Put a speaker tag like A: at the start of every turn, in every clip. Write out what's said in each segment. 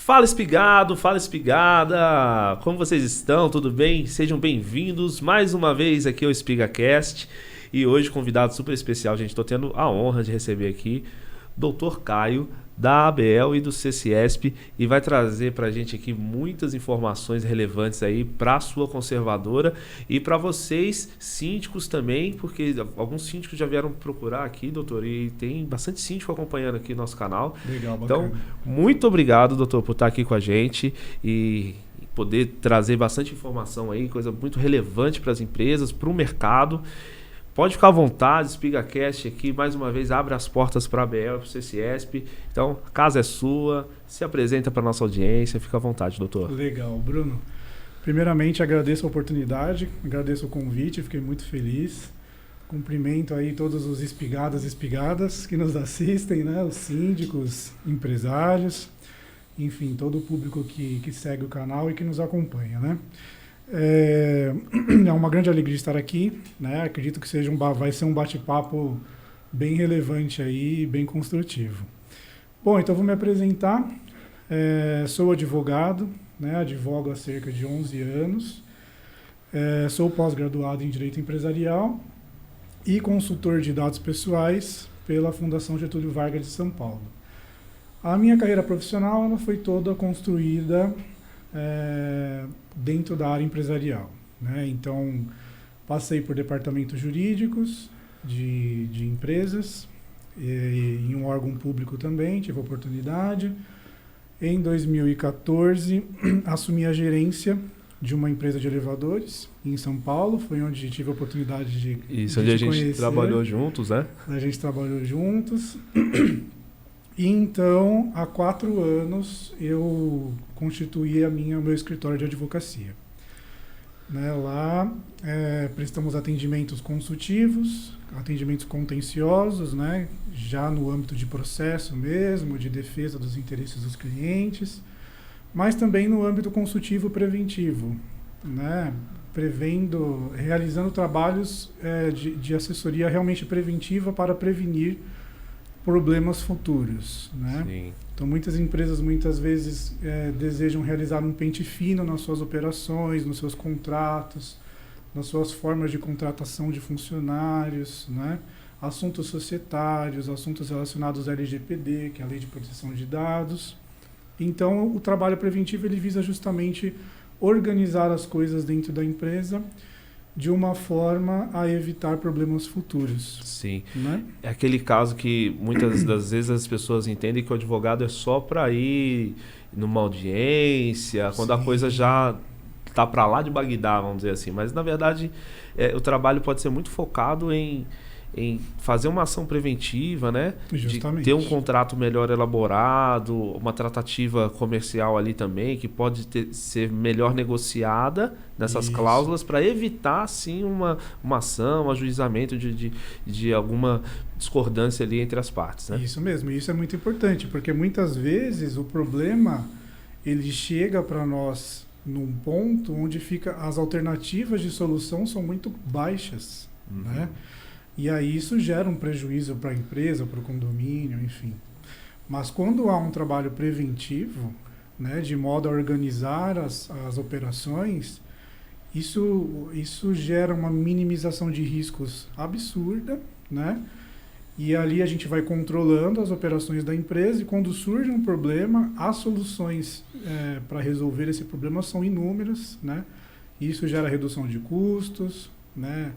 A: Fala espigado, fala espigada, como vocês estão? Tudo bem? Sejam bem-vindos mais uma vez aqui ao EspigaCast e hoje convidado super especial, gente, estou tendo a honra de receber aqui o Dr. Caio da ABL e do CCESP e vai trazer para a gente aqui muitas informações relevantes aí para a sua conservadora e para vocês síndicos também, porque alguns síndicos já vieram procurar aqui, doutor, e tem bastante síndico acompanhando aqui no nosso canal.
B: Legal, bacana.
A: Então, muito obrigado, doutor, por estar aqui com a gente e poder trazer bastante informação aí, coisa muito relevante para as empresas, para o mercado. Pode ficar à vontade, EspigaCast aqui, mais uma vez, abre as portas para a ABL e para o CCESP. Então, a casa é sua, se apresenta para a nossa audiência, fica à vontade, doutor.
B: Legal, Bruno. Primeiramente, agradeço a oportunidade, agradeço o convite, fiquei muito feliz. Cumprimento aí todos os espigadas e espigadas que nos assistem, né? Os síndicos, empresários, enfim, todo o público que segue o canal e que nos acompanha, né? É uma grande alegria estar aqui, né? Acredito que vai ser um bate-papo bem relevante aí, bem construtivo. Bom, então vou me apresentar. Sou advogado, né? Advogo há cerca de 11 anos. Sou pós-graduado em Direito Empresarial e consultor de dados pessoais pela Fundação Getúlio Vargas de São Paulo. A minha carreira profissional ela foi toda construída dentro da área empresarial, né? Então, passei por departamentos jurídicos de empresas, em um órgão público também, tive a oportunidade. Em 2014, assumi a gerência de uma empresa de elevadores em São Paulo, foi onde tive a oportunidade de
A: Isso, onde a gente
B: conhecer.
A: Trabalhou juntos, né?
B: A gente trabalhou juntos. E então, há 4 anos, eu constituí o meu escritório de advocacia. Né, lá prestamos atendimentos consultivos, atendimentos contenciosos, né, já no âmbito de processo mesmo, de defesa dos interesses dos clientes, mas também no âmbito consultivo preventivo, né, realizando trabalhos de assessoria realmente preventiva para prevenir problemas futuros, né?
A: Sim.
B: Então, muitas empresas, muitas vezes, desejam realizar um pente fino nas suas operações, nos seus contratos, nas suas formas de contratação de funcionários, né? Assuntos societários, assuntos relacionados à LGPD, que é a Lei de Proteção de Dados. Então, o trabalho preventivo ele visa justamente organizar as coisas dentro da empresa de uma forma a evitar problemas futuros.
A: Sim.
B: Né?
A: É aquele caso que muitas das vezes as pessoas entendem que o advogado é só para ir numa audiência, quando a coisa já está para lá de Bagdá, vamos dizer assim. Mas, na verdade, o trabalho pode ser muito focado em fazer uma ação preventiva, né?
B: Justamente.
A: De ter um contrato melhor elaborado, uma tratativa comercial ali também, que pode ser melhor negociada nessas
B: Isso.
A: cláusulas para evitar, sim, uma ação, um ajuizamento de alguma discordância ali entre as partes, né?
B: Isso mesmo, e isso é muito importante, porque muitas vezes o problema ele chega para nós num ponto onde as alternativas de solução são muito baixas, né? E aí isso gera um prejuízo para a empresa, para o condomínio, enfim. Mas quando há um trabalho preventivo, né, de modo a organizar as operações, isso gera uma minimização de riscos absurda, né? E ali a gente vai controlando as operações da empresa e quando surge um problema, as soluções para resolver esse problema são inúmeras, né? Isso gera redução de custos, né?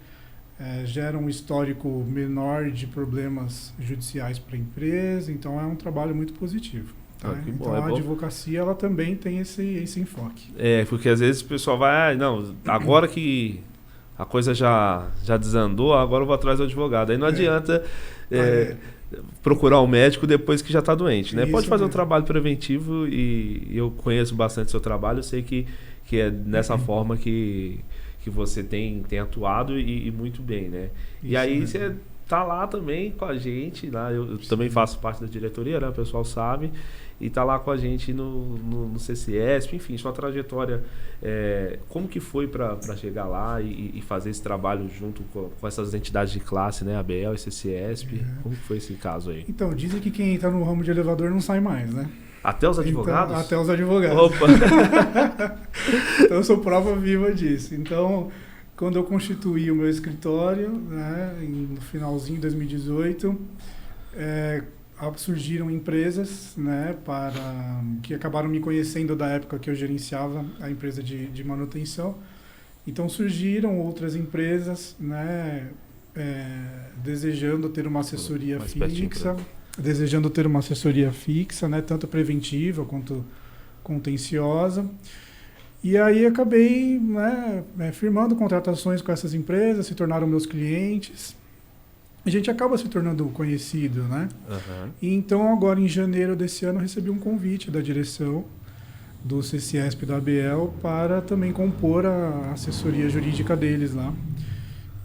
B: Gera um histórico menor de problemas judiciais para a empresa, então é um trabalho muito positivo. Tá?
A: Que bom,
B: então a
A: bom.
B: Advocacia ela também tem esse enfoque.
A: Porque às vezes o pessoal vai, não, agora que a coisa já desandou, agora eu vou atrás do advogado. Aí não adianta procurar um médico depois que já está doente, né?
B: Isso
A: Pode fazer um
B: mesmo.
A: trabalho preventivo e eu conheço bastante seu trabalho, eu sei que é dessa forma que você tem atuado e muito bem, né?
B: Isso
A: e aí
B: mesmo.
A: você tá lá também com a gente, lá eu também faço parte da diretoria, né? O pessoal sabe, e tá lá com a gente no CCESP, enfim, sua trajetória, como que foi para chegar lá e fazer esse trabalho junto com essas entidades de classe, né? ABL e CCESP, como que foi esse caso aí?
B: Então, dizem que quem entra no ramo de elevador não sai mais, né?
A: Até os advogados?
B: Então, até os advogados.
A: Opa!
B: Então eu sou prova viva disso. Então, quando eu constituí o meu escritório, né, no finalzinho de 2018, surgiram empresas, né, que acabaram me conhecendo da época que eu gerenciava a empresa de manutenção. Então surgiram outras empresas, né, desejando ter uma assessoria fixa, né, tanto preventiva quanto contenciosa. E aí acabei, né, firmando contratações com essas empresas, se tornaram meus clientes. A gente acaba se tornando conhecido, né?
A: Uhum.
B: E então agora em janeiro desse ano eu recebi um convite da direção do CCESP da ABL para também compor a assessoria jurídica deles lá.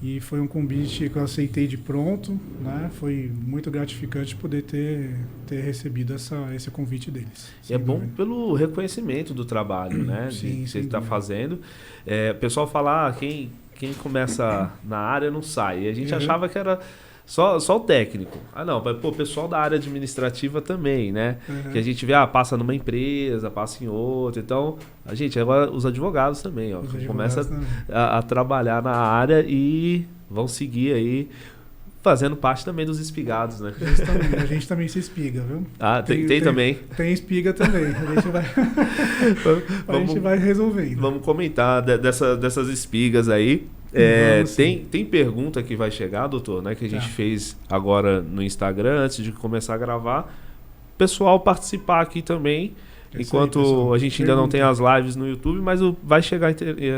B: E foi um convite que eu aceitei de pronto, né? Foi muito gratificante poder ter recebido esse convite deles.
A: E é bom pelo reconhecimento do trabalho, né?
B: Sim,
A: que você está fazendo. O pessoal fala, quem começa na área não sai. E a gente achava que era só o técnico. Não, o pessoal da área administrativa também, né? Que a gente vê, passa numa empresa, passa em outra. Então, agora os advogados também, ó, começa a trabalhar na área e vão seguir aí fazendo parte também dos espigados, né?
B: A gente também se espiga, viu?
A: Tem também.
B: Tem espiga também. A gente vai resolvendo.
A: Vamos comentar dessas espigas aí. Tem pergunta que vai chegar, doutor, né? Que a gente fez agora no Instagram, antes de começar a gravar. Pessoal participar aqui também. Enquanto a gente ainda não tem as lives no YouTube, mas vai chegar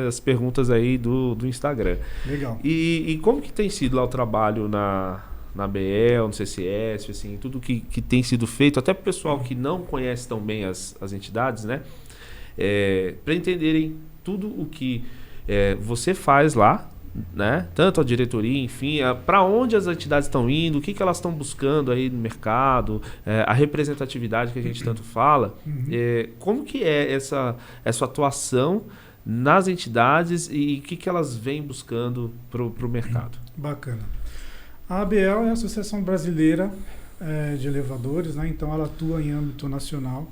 A: as perguntas aí do Instagram.
B: Legal.
A: E como que tem sido lá o trabalho na BL, no CCS, assim, tudo que tem sido feito, até para o pessoal que não conhece tão bem as entidades, né? Para entenderem tudo o que você faz lá, né? Tanto a diretoria, enfim, para onde as entidades estão indo, o que elas estão buscando aí no mercado, a representatividade que a gente tanto fala. Como que é essa atuação nas entidades e o que elas vêm buscando para o mercado?
B: Bacana. A ABL é a Associação Brasileira de Elevadores, né? Então ela atua em âmbito nacional.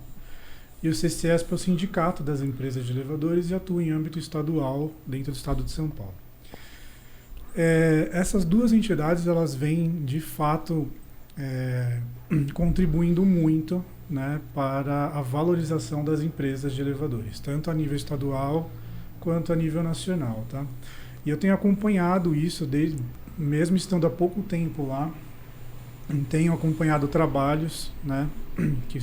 B: E o CCESP é o Sindicato das Empresas de Elevadores e atua em âmbito estadual dentro do estado de São Paulo. Essas duas entidades, elas vêm, de fato, contribuindo muito, né, para a valorização das empresas de elevadores, tanto a nível estadual quanto a nível nacional. Tá? E eu tenho acompanhado isso, mesmo estando há pouco tempo lá, tenho acompanhado trabalhos, né, que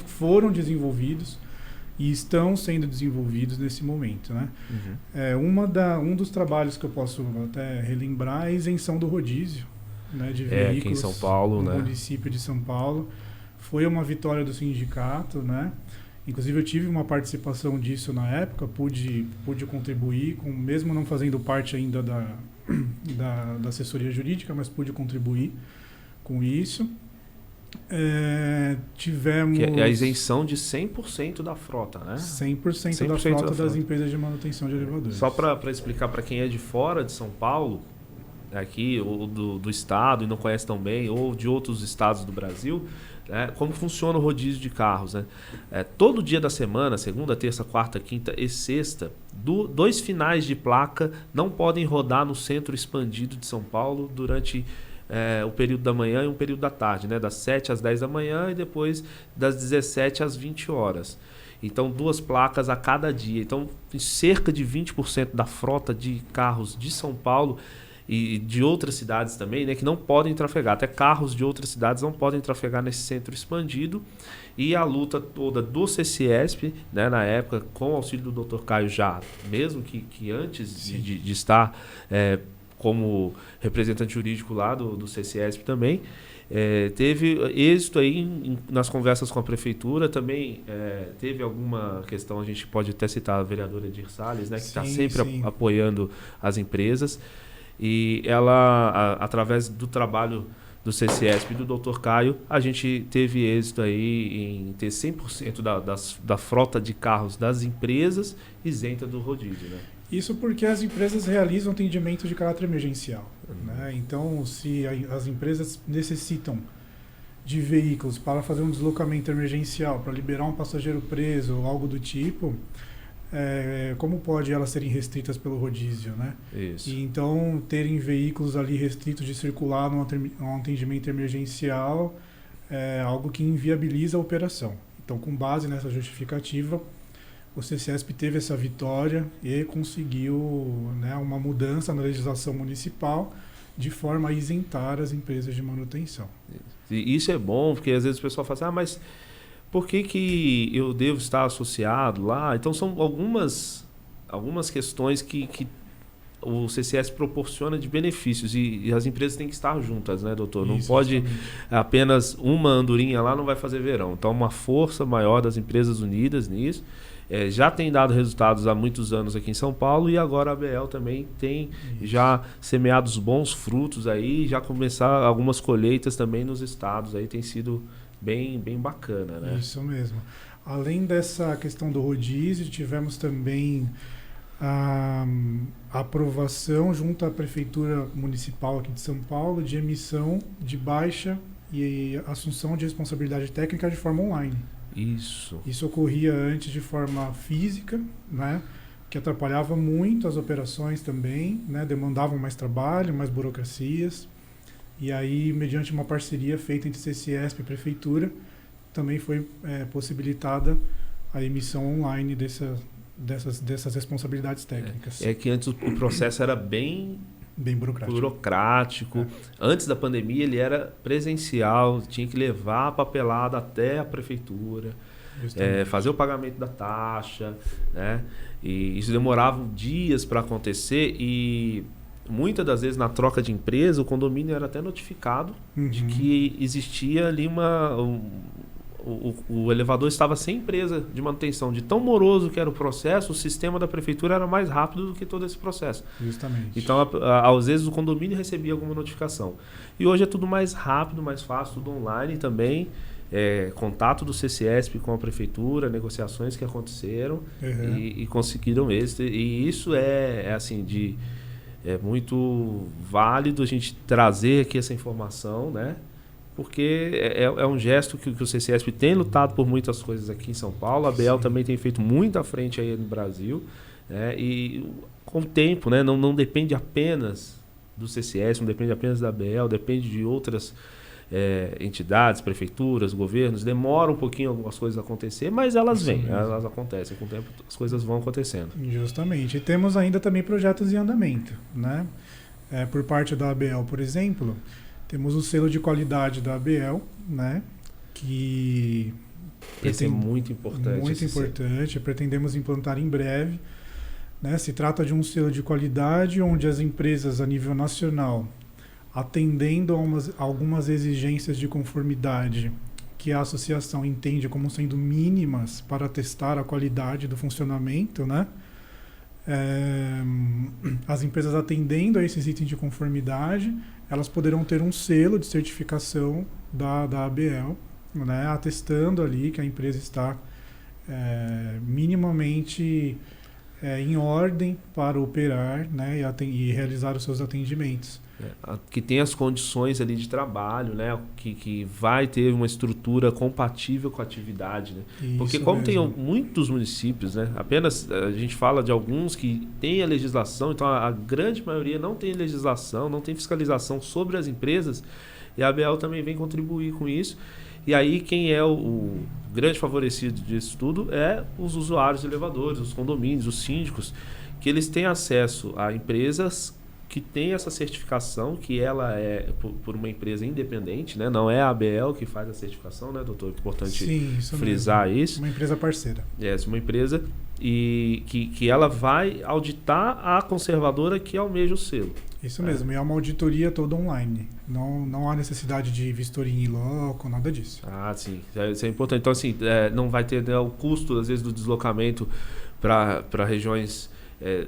B: foram desenvolvidos e estão sendo desenvolvidos nesse momento, né? Um dos trabalhos que eu posso até relembrar é a isenção do rodízio, né, de veículos
A: aqui em São Paulo,
B: no
A: né?
B: município de São Paulo. Foi uma vitória do sindicato, né? Inclusive eu tive uma participação disso na época, pude contribuir, mesmo não fazendo parte ainda da assessoria jurídica, mas pude contribuir com isso. Tivemos...
A: Que é a isenção de 100% da frota, né?
B: 100% da frota das empresas de manutenção de elevadores.
A: Só para explicar para quem é de fora de São Paulo, aqui, ou do estado e não conhece tão bem, ou de outros estados do Brasil, né, como funciona o rodízio de carros, né? Todo dia da semana, segunda, terça, quarta, quinta e sexta, 2 finais de placa não podem rodar no centro expandido de São Paulo durante o período da manhã e um período da tarde, né? Das 7 às 10 da manhã e depois das 17 às 20 horas. Então, 2 placas a cada dia. Então, cerca de 20% da frota de carros de São Paulo e de outras cidades também, né, que não podem trafegar. Até carros de outras cidades não podem trafegar nesse centro expandido. E a luta toda do CCESP, né, na época, com o auxílio do Dr. Caio já, mesmo que antes de estar como representante jurídico lá do CCESP também, teve êxito aí nas conversas com a prefeitura. Também teve alguma questão, a gente pode até citar a vereadora Edir Salles, né, que está sempre apoiando as empresas. E ela, através do trabalho do CCESP e do Dr. Caio, a gente teve êxito aí em ter 100% da frota de carros das empresas isenta do rodízio, né?
B: Isso porque as empresas realizam atendimento de caráter emergencial, né? Então, se as empresas necessitam de veículos para fazer um deslocamento emergencial, para liberar um passageiro preso ou algo do tipo, como pode elas serem restritas pelo rodízio, né?
A: Isso.
B: E então, terem veículos ali restritos de circular num atendimento emergencial é algo que inviabiliza a operação. Então, com base nessa justificativa, o CCESP teve essa vitória e conseguiu, né, uma mudança na legislação municipal de forma a isentar as empresas de manutenção.
A: E isso é bom, porque às vezes o pessoal fala assim, mas por que eu devo estar associado lá? Então são algumas questões que o CCS proporciona de benefícios e as empresas têm que estar juntas, né, doutor? Não pode apenas uma andorinha lá, não vai fazer verão. Então uma força maior das empresas unidas nisso. Já tem dado resultados há muitos anos aqui em São Paulo e agora a ABL também tem já semeado os bons frutos aí, já começar algumas colheitas também nos estados, aí tem sido bem bacana, né?
B: Isso mesmo. Além dessa questão do rodízio, tivemos também a aprovação junto à Prefeitura Municipal aqui de São Paulo de emissão de baixa e assunção de responsabilidade técnica de forma online. Isso ocorria antes de forma física, né, que atrapalhava muito as operações também, né, demandavam mais trabalho, mais burocracias. E aí, mediante uma parceria feita entre CCESP e Prefeitura, também foi possibilitada a emissão online dessas responsabilidades técnicas.
A: É que antes o processo era bem burocrático. Antes da pandemia ele era presencial, tinha que levar a papelada até a prefeitura, fazer o pagamento da taxa, né? E isso demorava dias para acontecer e muitas das vezes na troca de empresa o condomínio era até notificado de que existia ali o elevador estava sem empresa de manutenção. De tão moroso que era o processo, o sistema da prefeitura era mais rápido do que todo esse processo.
B: Justamente.
A: Então, às vezes, o condomínio recebia alguma notificação. E hoje é tudo mais rápido, mais fácil, tudo online também. Contato do CCESP com a prefeitura, negociações que aconteceram e conseguiram êxito. E isso é muito válido a gente trazer aqui essa informação, né? Porque é um gesto que o CCESP tem lutado por muitas coisas aqui em São Paulo. A ABL também tem feito muita frente aí no Brasil. Né? E com o tempo, né? Não depende apenas do CCESP, não depende apenas da ABL, depende de outras entidades, prefeituras, governos. Demora um pouquinho algumas coisas a acontecer, mas elas vêm, elas acontecem. Com o tempo as coisas vão acontecendo.
B: Justamente. E temos ainda também projetos em andamento. Né? Por parte da ABL, por exemplo... Temos o selo de qualidade da ABL, né? Que
A: esse é muito importante.
B: Muito importante. Pretendemos implantar em breve. Né? Se trata de um selo de qualidade onde as empresas a nível nacional, atendendo a algumas exigências de conformidade que a associação entende como sendo mínimas para testar a qualidade do funcionamento, né? As empresas atendendo a esses itens de conformidade, elas poderão ter um selo de certificação da ABL, né, atestando ali que a empresa está minimamente em ordem para operar, né, e realizar os seus atendimentos.
A: Que tem as condições ali de trabalho, né? Que vai ter uma estrutura compatível com a atividade, né? Porque como tem muitos municípios, né? Apenas a gente fala de alguns que têm a legislação, então a grande maioria não tem legislação, não tem fiscalização sobre as empresas, e a ABL também vem contribuir com isso. E aí quem é o grande favorecido disso tudo é os usuários de elevadores, os condomínios, os síndicos, que eles têm acesso a empresas que tem essa certificação, que ela é por uma empresa independente, né? Não é a ABL que faz a certificação, né, doutor? É importante frisar isso.
B: Uma empresa parceira.
A: Uma empresa e que ela vai auditar a conservadora que almeja o selo.
B: Isso mesmo, e é uma auditoria toda online. Não há necessidade de vistoria em loco, nada disso.
A: Sim. Isso é importante. Então, assim, não vai ter o custo, às vezes, do deslocamento para regiões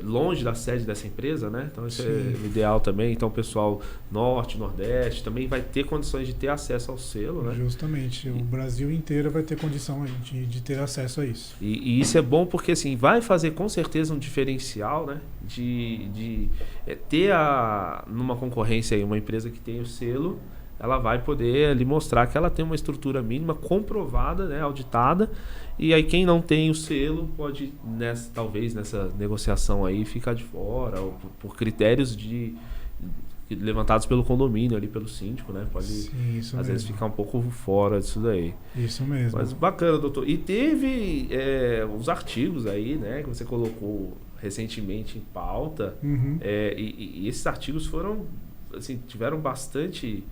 A: longe da sede dessa empresa, né? Então isso é o ideal também. Então o pessoal norte, nordeste também vai ter condições de ter acesso ao selo, né?
B: Justamente, o Brasil inteiro vai ter condição de ter acesso a isso.
A: E isso é bom porque assim vai fazer com certeza um diferencial, né? De ter numa concorrência aí uma empresa que tem o selo, ela vai poder ali mostrar que ela tem uma estrutura mínima comprovada, né, auditada, e aí quem não tem o selo pode, talvez nessa negociação aí, ficar de fora, ou por critérios levantados pelo condomínio ali, pelo síndico, né? Pode,
B: sim, isso
A: às
B: mesmo.
A: vezes, ficar um pouco fora disso daí.
B: Isso mesmo.
A: Mas bacana, doutor. E teve uns artigos aí, né, que você colocou recentemente em pauta,
B: Uhum.
A: E esses artigos foram, assim, tiveram bastante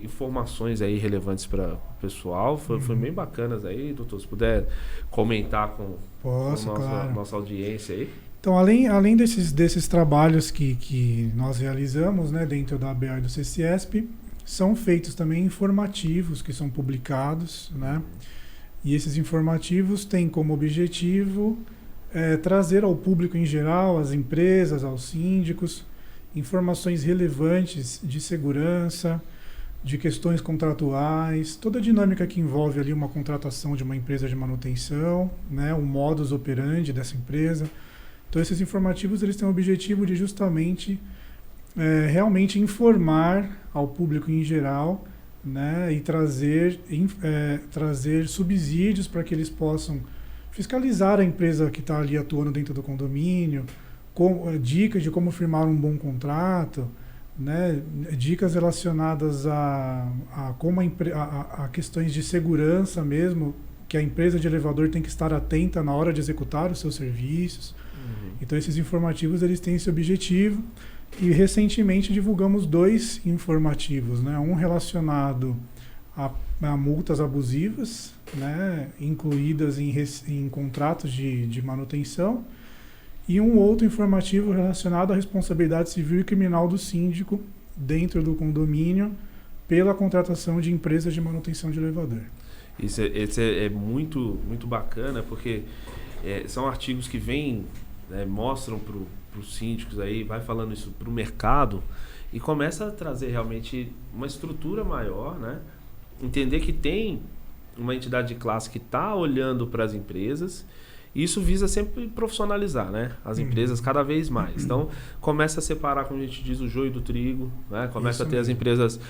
A: informações aí relevantes para o pessoal. Foi bem bacanas aí, doutor. Se puder comentar com
B: Posso, claro.
A: nossa audiência aí.
B: Então, além desses trabalhos que nós realizamos, né, dentro da ABA e do CCESP, são feitos também informativos que são publicados, né? E esses informativos têm como objetivo trazer ao público em geral, às empresas, aos síndicos, informações relevantes de segurança, de questões contratuais, toda a dinâmica que envolve ali uma contratação de uma empresa de manutenção, né, o modus operandi dessa empresa. Então, esses informativos eles têm o objetivo de justamente realmente informar ao público em geral, né, e trazer subsídios para que eles possam fiscalizar a empresa que está ali atuando dentro do condomínio, dicas de como firmar um bom contrato, né, dicas relacionadas a questões de segurança mesmo, que a empresa de elevador tem que estar atenta na hora de executar os seus serviços. Então, esses informativos eles têm esse objetivo. E recentemente divulgamos 2 informativos, né? Um relacionado a multas abusivas, né? Incluídas em contratos de manutenção, e um outro informativo relacionado à responsabilidade civil e criminal do síndico dentro do condomínio pela contratação de empresas de manutenção de elevador.
A: Esse é muito, muito bacana, porque são artigos que vêm, né, mostram para os síndicos aí, vai falando isso para o mercado e começa a trazer realmente uma estrutura maior, né? Entender que tem uma entidade de classe que está olhando para as empresas, e isso visa sempre profissionalizar, né, as empresas cada vez mais. Então, começa a separar, como a gente diz, o joio do trigo, né? Começa
B: Isso
A: a ter
B: mesmo.
A: as empresas...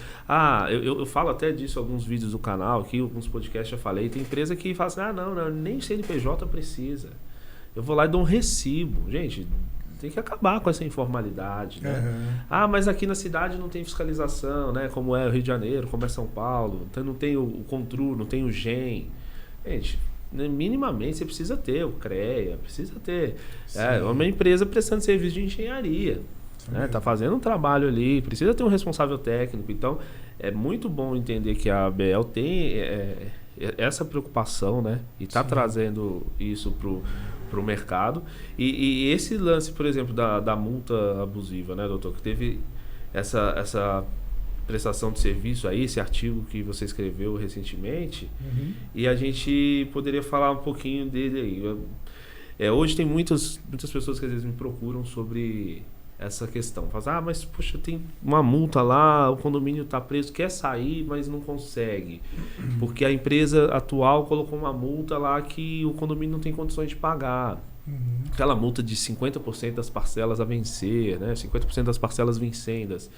A: eu falo até disso em alguns vídeos do canal, aqui, alguns podcasts já falei, tem empresa que fala assim, não, nem CNPJ precisa. Eu vou lá e dou um recibo. Gente, tem que acabar com essa informalidade, né? Mas aqui na cidade não tem fiscalização, né? Como é o Rio de Janeiro, como é São Paulo. Então não tem o CONTRU, não tem o GEM. Gente, minimamente você precisa ter o CREA, precisa ter uma empresa prestando serviço de engenharia. Né? Tá fazendo um trabalho ali, precisa ter um responsável técnico. Então, é muito bom entender que a ABL tem essa preocupação, né? E está trazendo isso para o mercado. E esse lance, por exemplo, da multa abusiva, né, doutor? Que teve essa prestação de serviço aí, esse artigo que você escreveu recentemente, e a gente poderia falar um pouquinho dele aí. Hoje tem muitas pessoas que às vezes me procuram sobre essa questão. Fala, mas poxa, tem uma multa lá, o condomínio está preso, quer sair, mas não consegue. Porque a empresa atual colocou uma multa lá que o condomínio não tem condições de pagar. Aquela multa de 50% das parcelas a vencer, né? 50% das parcelas vencendas.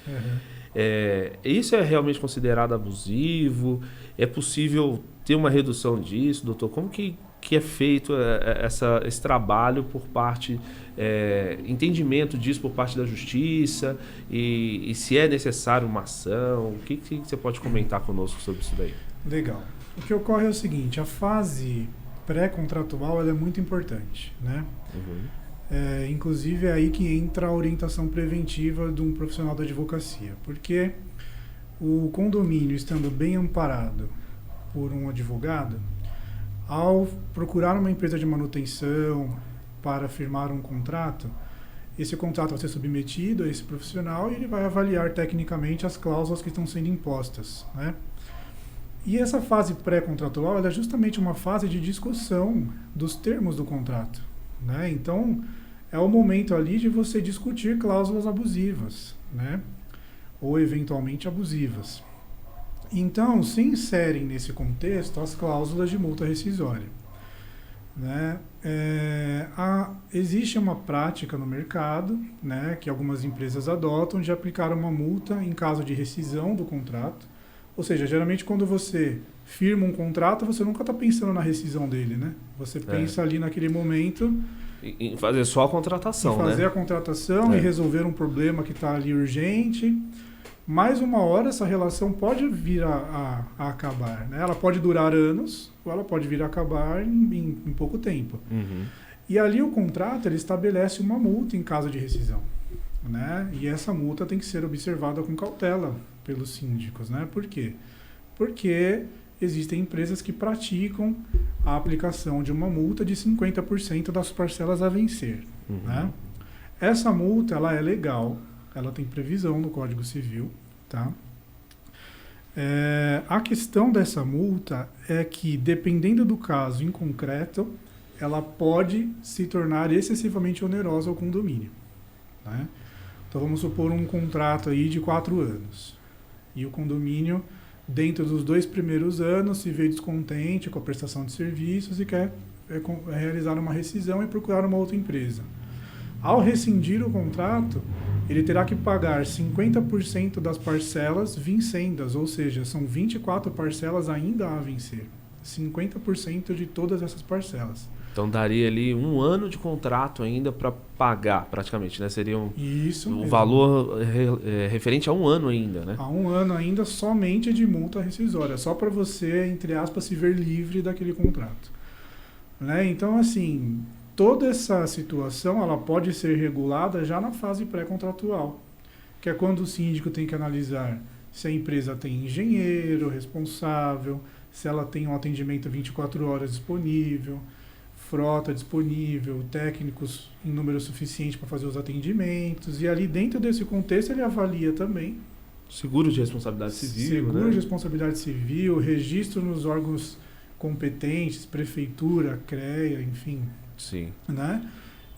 A: Isso é realmente considerado abusivo? É possível ter uma redução disso, doutor? Como que é feito esse trabalho por parte, entendimento disso por parte da justiça, e se é necessário uma ação? O que você pode comentar conosco sobre isso daí?
B: Legal. O que ocorre é o seguinte, a fase pré-contratual ela é muito importante, né? Inclusive é aí que entra a orientação preventiva de um profissional da advocacia, porque o condomínio estando bem amparado por um advogado, ao procurar uma empresa de manutenção para firmar um contrato, esse contrato vai ser submetido a esse profissional e ele vai avaliar tecnicamente as cláusulas que estão sendo impostas, né? E essa fase pré-contratual ela é justamente uma fase de discussão dos termos do contrato, né? Então, é o momento ali de você discutir cláusulas abusivas, né? Ou eventualmente abusivas. Então, se inserem nesse contexto as cláusulas de multa rescisória. né? Existe uma prática no mercado, né, que algumas empresas adotam de aplicar uma multa em caso de rescisão do contrato. Ou seja, geralmente quando você firma um contrato, você nunca está pensando na rescisão dele, né? Você pensa ali naquele momento
A: em fazer só a contratação,
B: em fazer
A: né?
B: a contratação e resolver um problema que está ali urgente. Mais uma hora essa relação pode vir a acabar, né? Ela pode durar anos ou ela pode vir a acabar em pouco tempo.
A: Uhum.
B: E ali o contrato ele estabelece uma multa em caso de rescisão, né? E essa multa tem que ser observada com cautela pelos síndicos, né? Por quê? Porque existem empresas que praticam a aplicação de uma multa de 50% das parcelas a vencer, né? Essa multa ela é legal, ela tem previsão no Código Civil, tá? A questão dessa multa é que, dependendo do caso em concreto, ela pode se tornar excessivamente onerosa ao condomínio, né? Então vamos supor um contrato aí de 4 anos e o condomínio, dentro dos 2 primeiros anos, se vê descontente com a prestação de serviços e quer realizar uma rescisão e procurar uma outra empresa. Ao rescindir o contrato, ele terá que pagar 50% das parcelas vincendas, ou seja, são 24 parcelas ainda a vencer. 50% de todas essas parcelas.
A: Então daria ali 1 ano de contrato ainda para pagar, praticamente, né? Seria o valor referente a 1 ano ainda, né?
B: A 1 ano ainda somente de multa rescisória, só para você, entre aspas, se ver livre daquele contrato, né? Então, assim, toda essa situação ela pode ser regulada já na fase pré-contratual, que é quando o síndico tem que analisar se a empresa tem engenheiro responsável, se ela tem um atendimento 24 horas disponível, frota disponível, técnicos em número suficiente para fazer os atendimentos. E ali dentro desse contexto ele avalia também
A: seguro de responsabilidade civil,
B: seguro
A: né?
B: de responsabilidade civil, registro nos órgãos competentes, prefeitura, CREA, enfim.
A: Sim.
B: Né?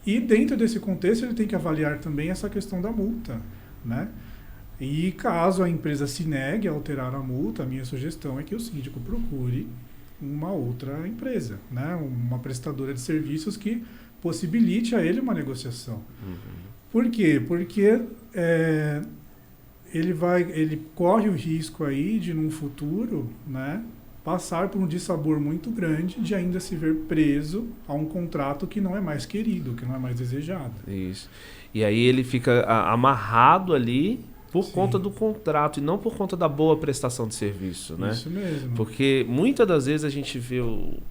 B: E dentro desse contexto ele tem que avaliar também essa questão da multa, né? E caso a empresa se negue a alterar a multa, a minha sugestão é que o síndico procure uma outra empresa, né? Uma prestadora de serviços que possibilite a ele uma negociação. Por quê? Porque ele corre o risco aí de, num futuro, né, passar por um dissabor muito grande de ainda se ver preso a um contrato que não é mais querido, que não é mais desejado.
A: Isso. E aí ele fica amarrado ali por conta do contrato e não por conta da boa prestação de serviço, né?
B: Isso mesmo.
A: Porque muitas das vezes a gente vê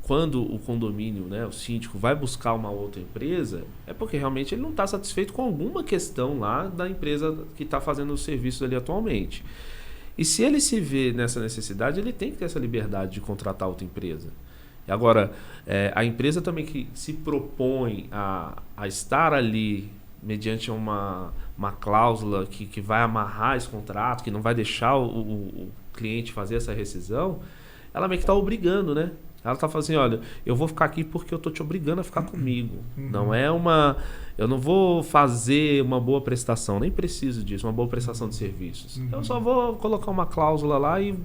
A: quando o condomínio, né, o síndico vai buscar uma outra empresa, é porque realmente ele não está satisfeito com alguma questão lá da empresa que está fazendo o serviço ali atualmente. E se ele se vê nessa necessidade, ele tem que ter essa liberdade de contratar outra empresa. E agora, a empresa também que se propõe a estar ali mediante uma cláusula que vai amarrar esse contrato, que não vai deixar o cliente fazer essa rescisão, ela meio que está obrigando, né? Ela está falando assim, olha, eu vou ficar aqui porque eu estou te obrigando a ficar comigo. Não é eu não vou fazer uma boa prestação, nem preciso disso, uma boa prestação de serviços. Eu só vou colocar uma cláusula lá e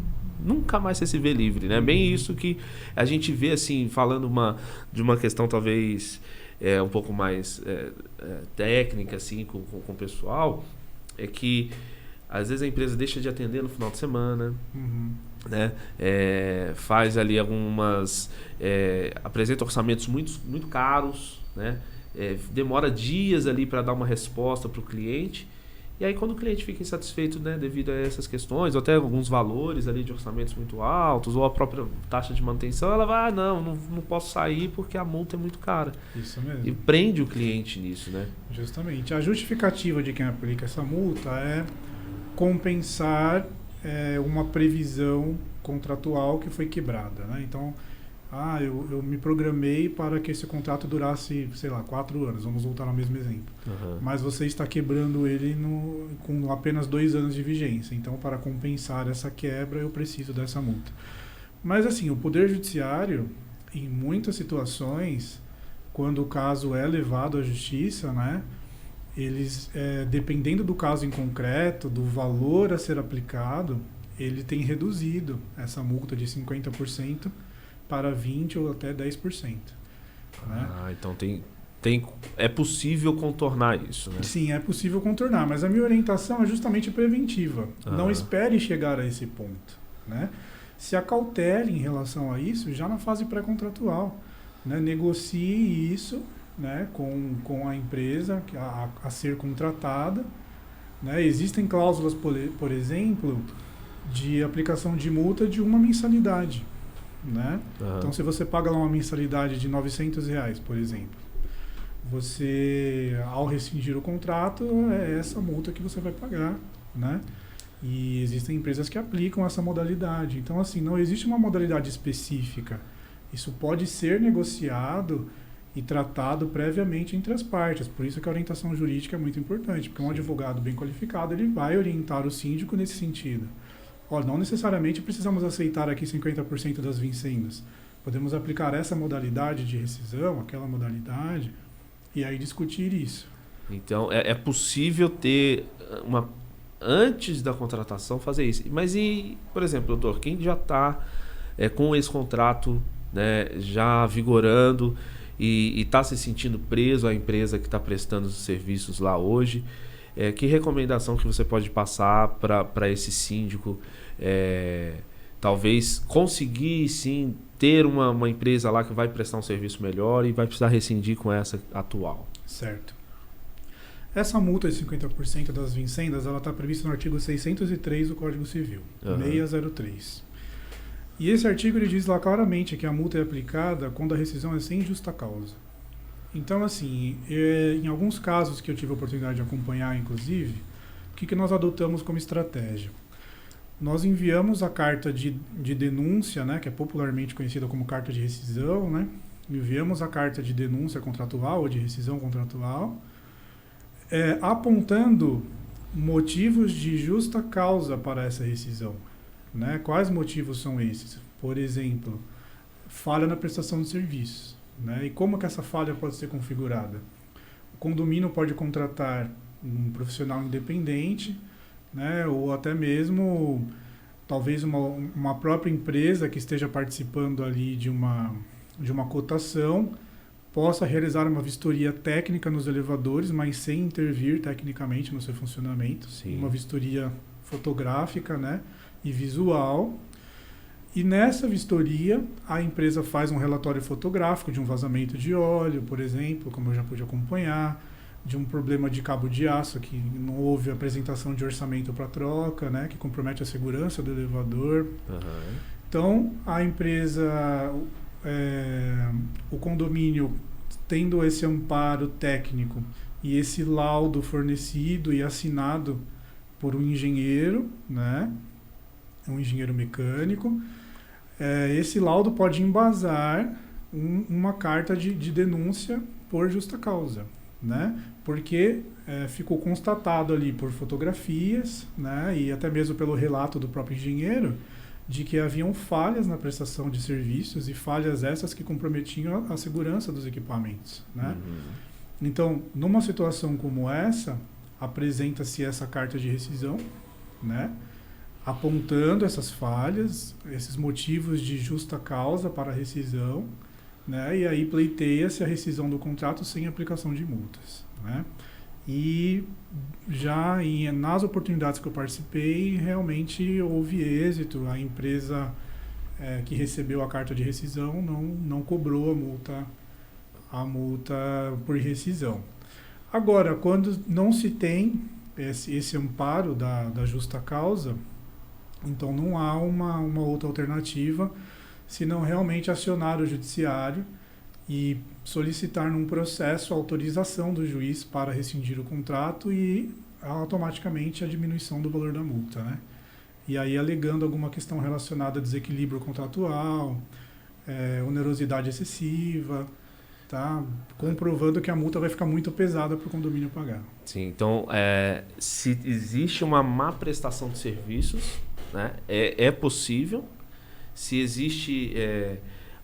A: nunca mais você se vê livre, né? Bem isso que a gente vê, assim, falando de uma questão talvez um pouco mais técnica, assim, com o pessoal, é que às vezes a empresa deixa de atender no final de semana, né? Faz ali apresenta orçamentos muito caros, né? Demora dias ali para dar uma resposta para o cliente, e aí quando o cliente fica insatisfeito, né, devido a essas questões, ou até alguns valores ali de orçamentos muito altos, ou a própria taxa de manutenção, ela vai, não posso sair porque a multa é muito cara.
B: Isso mesmo.
A: E prende o cliente nisso, né?
B: Justamente. A justificativa de quem aplica essa multa é compensar uma previsão contratual que foi quebrada, né? Então, eu me programei para que esse contrato durasse, sei lá, 4 anos, vamos voltar ao mesmo exemplo. Mas você está quebrando ele com apenas 2 anos de vigência. Então, para compensar essa quebra, eu preciso dessa multa. Mas, assim, o Poder Judiciário, em muitas situações, quando o caso é levado à Justiça, né, eles, dependendo do caso em concreto, do valor a ser aplicado, ele tem reduzido essa multa de 50% para 20% ou até 10%. Né?
A: Então é possível contornar isso, né?
B: Sim, é possível contornar, mas a minha orientação é justamente preventiva. Não espere chegar a esse ponto, né? Se acautele em relação a isso já na fase pré-contratual, né? Negocie isso, né, com a empresa a ser contratada, né? Existem cláusulas, por exemplo, de aplicação de multa de uma mensalidade, né? Então, se você paga lá uma mensalidade de R$900, por exemplo, você, ao rescindir o contrato, é essa multa que você vai pagar, né? E existem empresas que aplicam essa modalidade. Então, assim, não existe uma modalidade específica. Isso pode ser negociado e tratado previamente entre as partes. Por isso que a orientação jurídica é muito importante, porque um advogado bem qualificado, ele vai orientar o síndico nesse sentido. Olha, não necessariamente precisamos aceitar aqui 50% das vincendas. Podemos aplicar essa modalidade de rescisão, aquela modalidade, e aí discutir isso.
A: Então, é possível ter antes da contratação fazer isso. Mas por exemplo, doutor, quem já está com esse contrato, né, já vigorando e está se sentindo preso à empresa que está prestando os serviços lá hoje, que recomendação que você pode passar para esse síndico? Talvez conseguir, sim, ter uma empresa lá que vai prestar um serviço melhor e vai precisar rescindir com essa atual.
B: Certo. Essa multa de 50% das vincendas, ela está prevista no artigo 603 do Código Civil, 603. E esse artigo ele diz lá claramente que a multa é aplicada quando a rescisão é sem justa causa. Então, assim, em alguns casos que eu tive a oportunidade de acompanhar, inclusive, o que nós adotamos como estratégia? Nós enviamos a carta de denúncia, né, que é popularmente conhecida como carta de rescisão, né? Enviamos a carta de denúncia contratual ou de rescisão contratual, apontando motivos de justa causa para essa rescisão, né? Quais motivos são esses? Por exemplo, falha na prestação de serviços, né? E como que essa falha pode ser configurada? O condomínio pode contratar um profissional independente, né? Ou até mesmo talvez uma própria empresa que esteja participando ali de uma cotação possa realizar uma vistoria técnica nos elevadores, mas sem intervir tecnicamente no seu funcionamento. Sim. Uma vistoria fotográfica, né, e visual. E nessa vistoria, a empresa faz um relatório fotográfico de um vazamento de óleo, por exemplo, como eu já pude acompanhar, de um problema de cabo de aço, que não houve apresentação de orçamento para troca, né, que compromete a segurança do elevador. Então, a empresa, o condomínio, tendo esse amparo técnico e esse laudo fornecido e assinado por um engenheiro, né, um engenheiro mecânico, esse laudo pode embasar uma carta de denúncia por justa causa, né? Porque ficou constatado ali por fotografias, né, e até mesmo pelo relato do próprio engenheiro, de que haviam falhas na prestação de serviços e falhas essas que comprometiam a segurança dos equipamentos, né? Então, numa situação como essa, apresenta-se essa carta de rescisão, né, apontando essas falhas, esses motivos de justa causa para a rescisão, né, e aí pleiteia-se a rescisão do contrato sem aplicação de multas, né? E já nas oportunidades que eu participei, realmente houve êxito. A empresa que recebeu a carta de rescisão não cobrou a multa por rescisão. Agora, quando não se tem esse amparo da justa causa, então não há uma outra alternativa senão realmente acionar o judiciário e solicitar num processo a autorização do juiz para rescindir o contrato e automaticamente a diminuição do valor da multa, né? E aí alegando alguma questão relacionada a desequilíbrio contratual, onerosidade excessiva, tá? Comprovando que a multa vai ficar muito pesada para o condomínio pagar.
A: Sim, então se existe uma má prestação de serviços, né, é possível. Se existe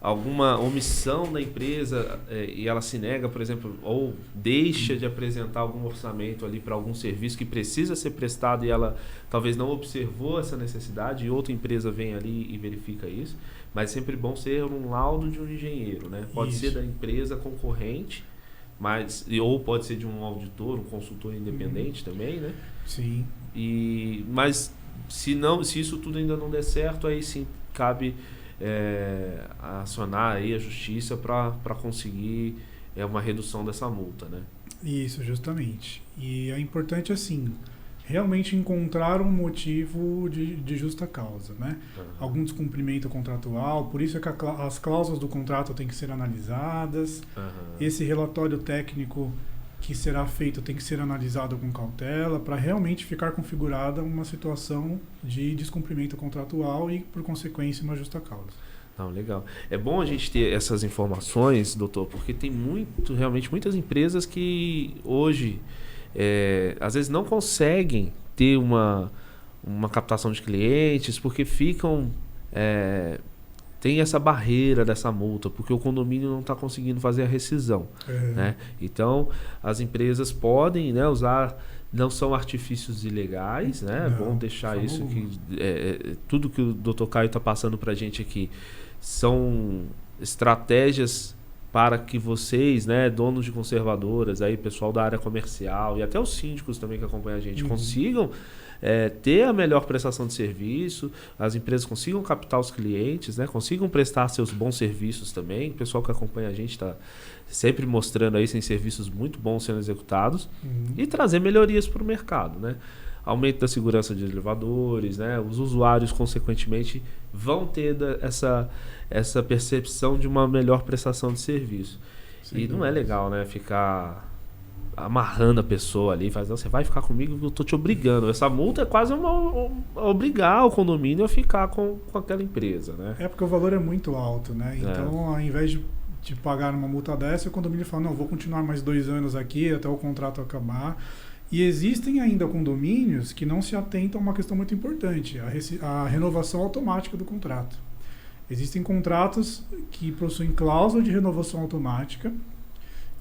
A: alguma omissão da empresa e ela se nega, por exemplo, ou deixa de apresentar algum orçamento ali para algum serviço que precisa ser prestado e ela talvez não observou essa necessidade e outra empresa vem ali e verifica isso. Mas é sempre bom ser um laudo de um engenheiro, né? Pode ser da empresa concorrente, ou pode ser de um auditor, um consultor independente também, né?
B: Sim.
A: Mas se isso tudo ainda não der certo, aí sim cabe acionar aí a justiça para conseguir uma redução dessa multa, né?
B: Isso, justamente. E é importante, assim, realmente encontrar um motivo de justa causa, né? Uhum. Algum descumprimento contratual, por isso é que as cláusulas do contrato têm que ser analisadas. Uhum. Esse relatório técnico que será feito tem que ser analisado com cautela para realmente ficar configurada uma situação de descumprimento contratual e, por consequência, uma justa causa.
A: Não, legal. É bom a gente ter essas informações, doutor, porque tem realmente muitas empresas que hoje às vezes não conseguem ter uma captação de clientes porque tem essa barreira dessa multa, porque o condomínio não está conseguindo fazer a rescisão. Né? Então, as empresas podem, né, usar, não são artifícios ilegais, né? É bom deixar isso, tudo que o Dr. Caio está passando para a gente aqui são estratégias para que vocês, né, donos de conservadoras, aí, pessoal da área comercial e até os síndicos também que acompanham a gente, consigam ter a melhor prestação de serviço, as empresas consigam captar os clientes, né, consigam prestar seus bons serviços também. O pessoal que acompanha a gente está sempre mostrando aí serviços muito bons sendo executados e trazer melhorias para o mercado, né? Aumento da segurança de elevadores, né? Os usuários, consequentemente, vão ter essa percepção de uma melhor prestação de serviço. Sem dúvida. Não é legal, né? Ficar amarrando a pessoa ali, você vai ficar comigo, eu tô te obrigando. Essa multa é quase obrigar o condomínio a ficar com aquela empresa, né?
B: É porque o valor é muito alto, né? Então, ao invés de pagar uma multa dessa, o condomínio fala, não, vou continuar mais 2 anos aqui até o contrato acabar. E existem ainda condomínios que não se atentam a uma questão muito importante, a renovação automática do contrato. Existem contratos que possuem cláusula de renovação automática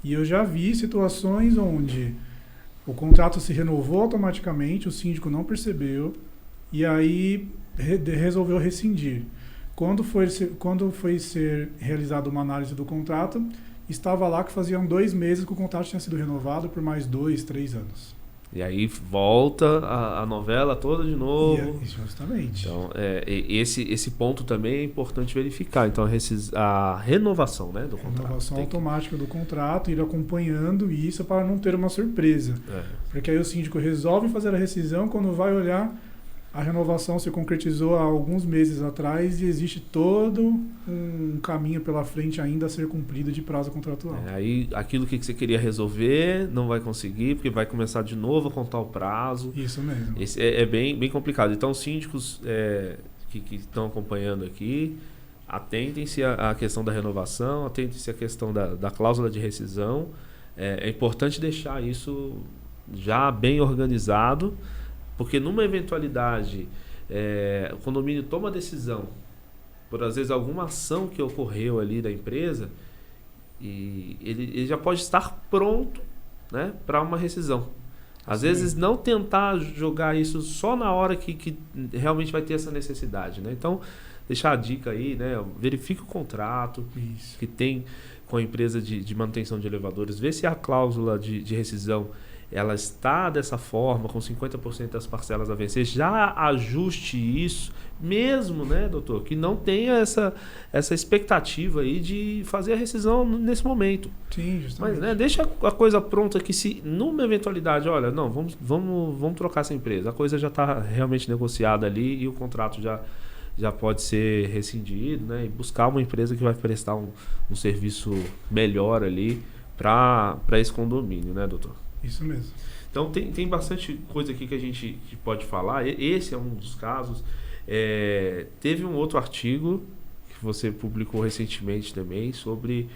B: e eu já vi situações onde o contrato se renovou automaticamente, o síndico não percebeu e aí resolveu rescindir. Quando foi ser realizada uma análise do contrato, estava lá que faziam 2 meses que o contrato tinha sido renovado por mais 2, 3 anos.
A: E aí volta a novela toda de novo.
B: Justamente.
A: Então, esse ponto também é importante verificar. Então, a renovação, né, do contrato.
B: Renovação automática do contrato, ir acompanhando isso para não ter uma surpresa. Porque aí o síndico resolve fazer a rescisão, quando vai olhar, a renovação se concretizou há alguns meses atrás e existe todo um caminho pela frente ainda a ser cumprido de prazo contratual.
A: Aí aquilo que você queria resolver não vai conseguir, porque vai começar de novo a contar o prazo.
B: Isso mesmo.
A: Esse é bem, bem complicado. Então, os síndicos que estão acompanhando aqui, atentem-se à questão da renovação, atentem-se à questão da cláusula de rescisão. É importante deixar isso já bem organizado, porque numa eventualidade, o condomínio toma a decisão, por às vezes alguma ação que ocorreu ali da empresa, e ele já pode estar pronto, né, para uma rescisão. Às vezes não tentar jogar isso só na hora que realmente vai ter essa necessidade, né? Então, deixar a dica aí, né? Verifique o contrato que tem com a empresa de manutenção de elevadores, vê se a cláusula de rescisão ela está dessa forma, com 50% das parcelas a vencer, já ajuste isso, mesmo, né, doutor, que não tenha essa expectativa aí de fazer a rescisão nesse momento.
B: Sim, justamente.
A: Mas, né, deixa a coisa pronta que se, numa eventualidade, olha, não, vamos trocar essa empresa, a coisa já está realmente negociada ali e o contrato já pode ser rescindido, né, e buscar uma empresa que vai prestar um serviço melhor ali para esse condomínio, né, doutor?
B: Isso mesmo.
A: Então tem bastante coisa aqui que a gente pode falar. Esse é um dos casos. Teve um outro artigo que você publicou recentemente também sobre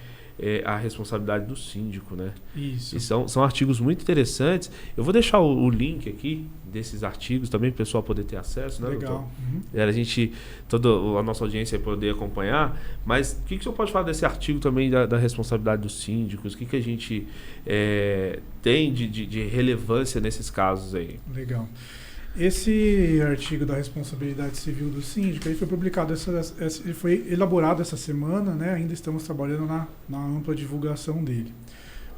A: a responsabilidade do síndico, né?
B: Isso.
A: E são artigos muito interessantes. Eu vou deixar o link aqui desses artigos também para o pessoal poder ter acesso, né,
B: Legal.
A: doutor? Toda a nossa audiência poder acompanhar. Mas o que o senhor pode falar desse artigo também da responsabilidade dos síndicos? O que a gente tem de relevância nesses casos aí?
B: Legal. Esse artigo da responsabilidade civil do síndico, ele foi publicado, ele foi elaborado essa semana, né? Ainda estamos trabalhando na ampla divulgação dele.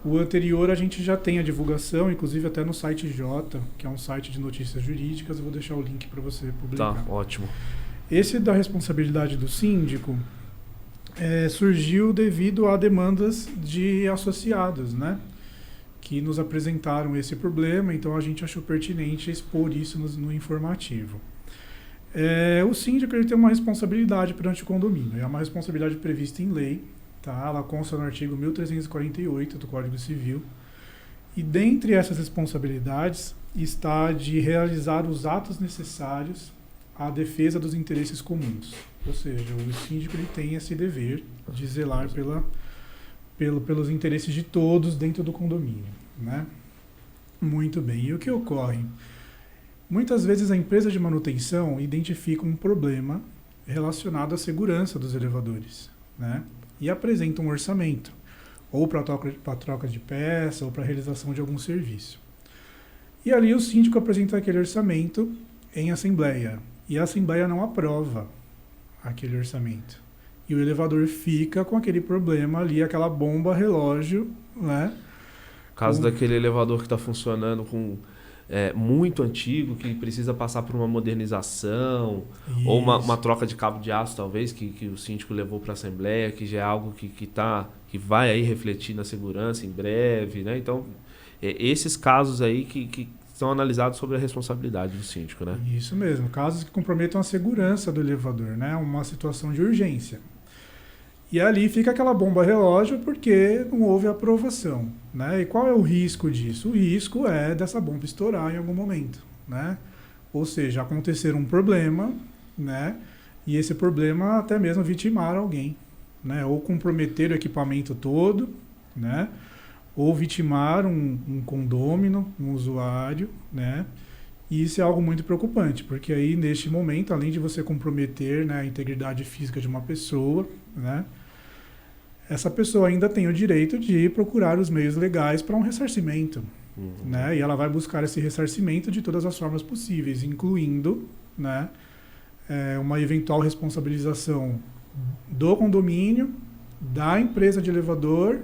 B: O anterior a gente já tem a divulgação, inclusive até no site J, que é um site de notícias jurídicas. Eu vou deixar o link para você publicar.
A: Tá, ótimo.
B: Esse da responsabilidade do síndico surgiu devido a demandas de associados, né? Que nos apresentaram esse problema, então a gente achou pertinente expor isso no informativo. O síndico ele tem uma responsabilidade perante o condomínio, é uma responsabilidade prevista em lei, tá? Ela consta no artigo 1348 do Código Civil, e dentre essas responsabilidades está de realizar os atos necessários à defesa dos interesses comuns, ou seja, o síndico ele tem esse dever de zelar pelos interesses de todos dentro do condomínio, né? Muito bem. E o que ocorre? Muitas vezes a empresa de manutenção identifica um problema relacionado à segurança dos elevadores, né? E apresenta um orçamento, ou para troca de peça, ou para realização de algum serviço. E ali o síndico apresenta aquele orçamento em assembleia, e a assembleia não aprova aquele orçamento. E o elevador fica com aquele problema ali, aquela bomba relógio, né?
A: Caso daquele elevador que está funcionando muito antigo, que precisa passar por uma modernização,
B: Isso.
A: ou uma troca de cabo de aço, talvez, que o síndico levou para a Assembleia, que já é algo que vai aí refletir na segurança em breve, né? Então, esses casos aí que são analisados sobre a responsabilidade do síndico, né?
B: Isso mesmo, casos que comprometam a segurança do elevador, né? Uma situação de urgência. E ali fica aquela bomba relógio porque não houve aprovação, né? E qual é o risco disso? O risco é dessa bomba estourar em algum momento, né? Ou seja, acontecer um problema, né? E esse problema até mesmo vitimar alguém, né? Ou comprometer o equipamento todo, né? Ou vitimar um condômino, um usuário, né? E isso é algo muito preocupante, porque aí, neste momento, além de você comprometer, né, a integridade física de uma pessoa, né, essa pessoa ainda tem o direito de procurar os meios legais para um ressarcimento. Né? E ela vai buscar esse ressarcimento de todas as formas possíveis, incluindo, né, uma eventual responsabilização do condomínio, da empresa de elevador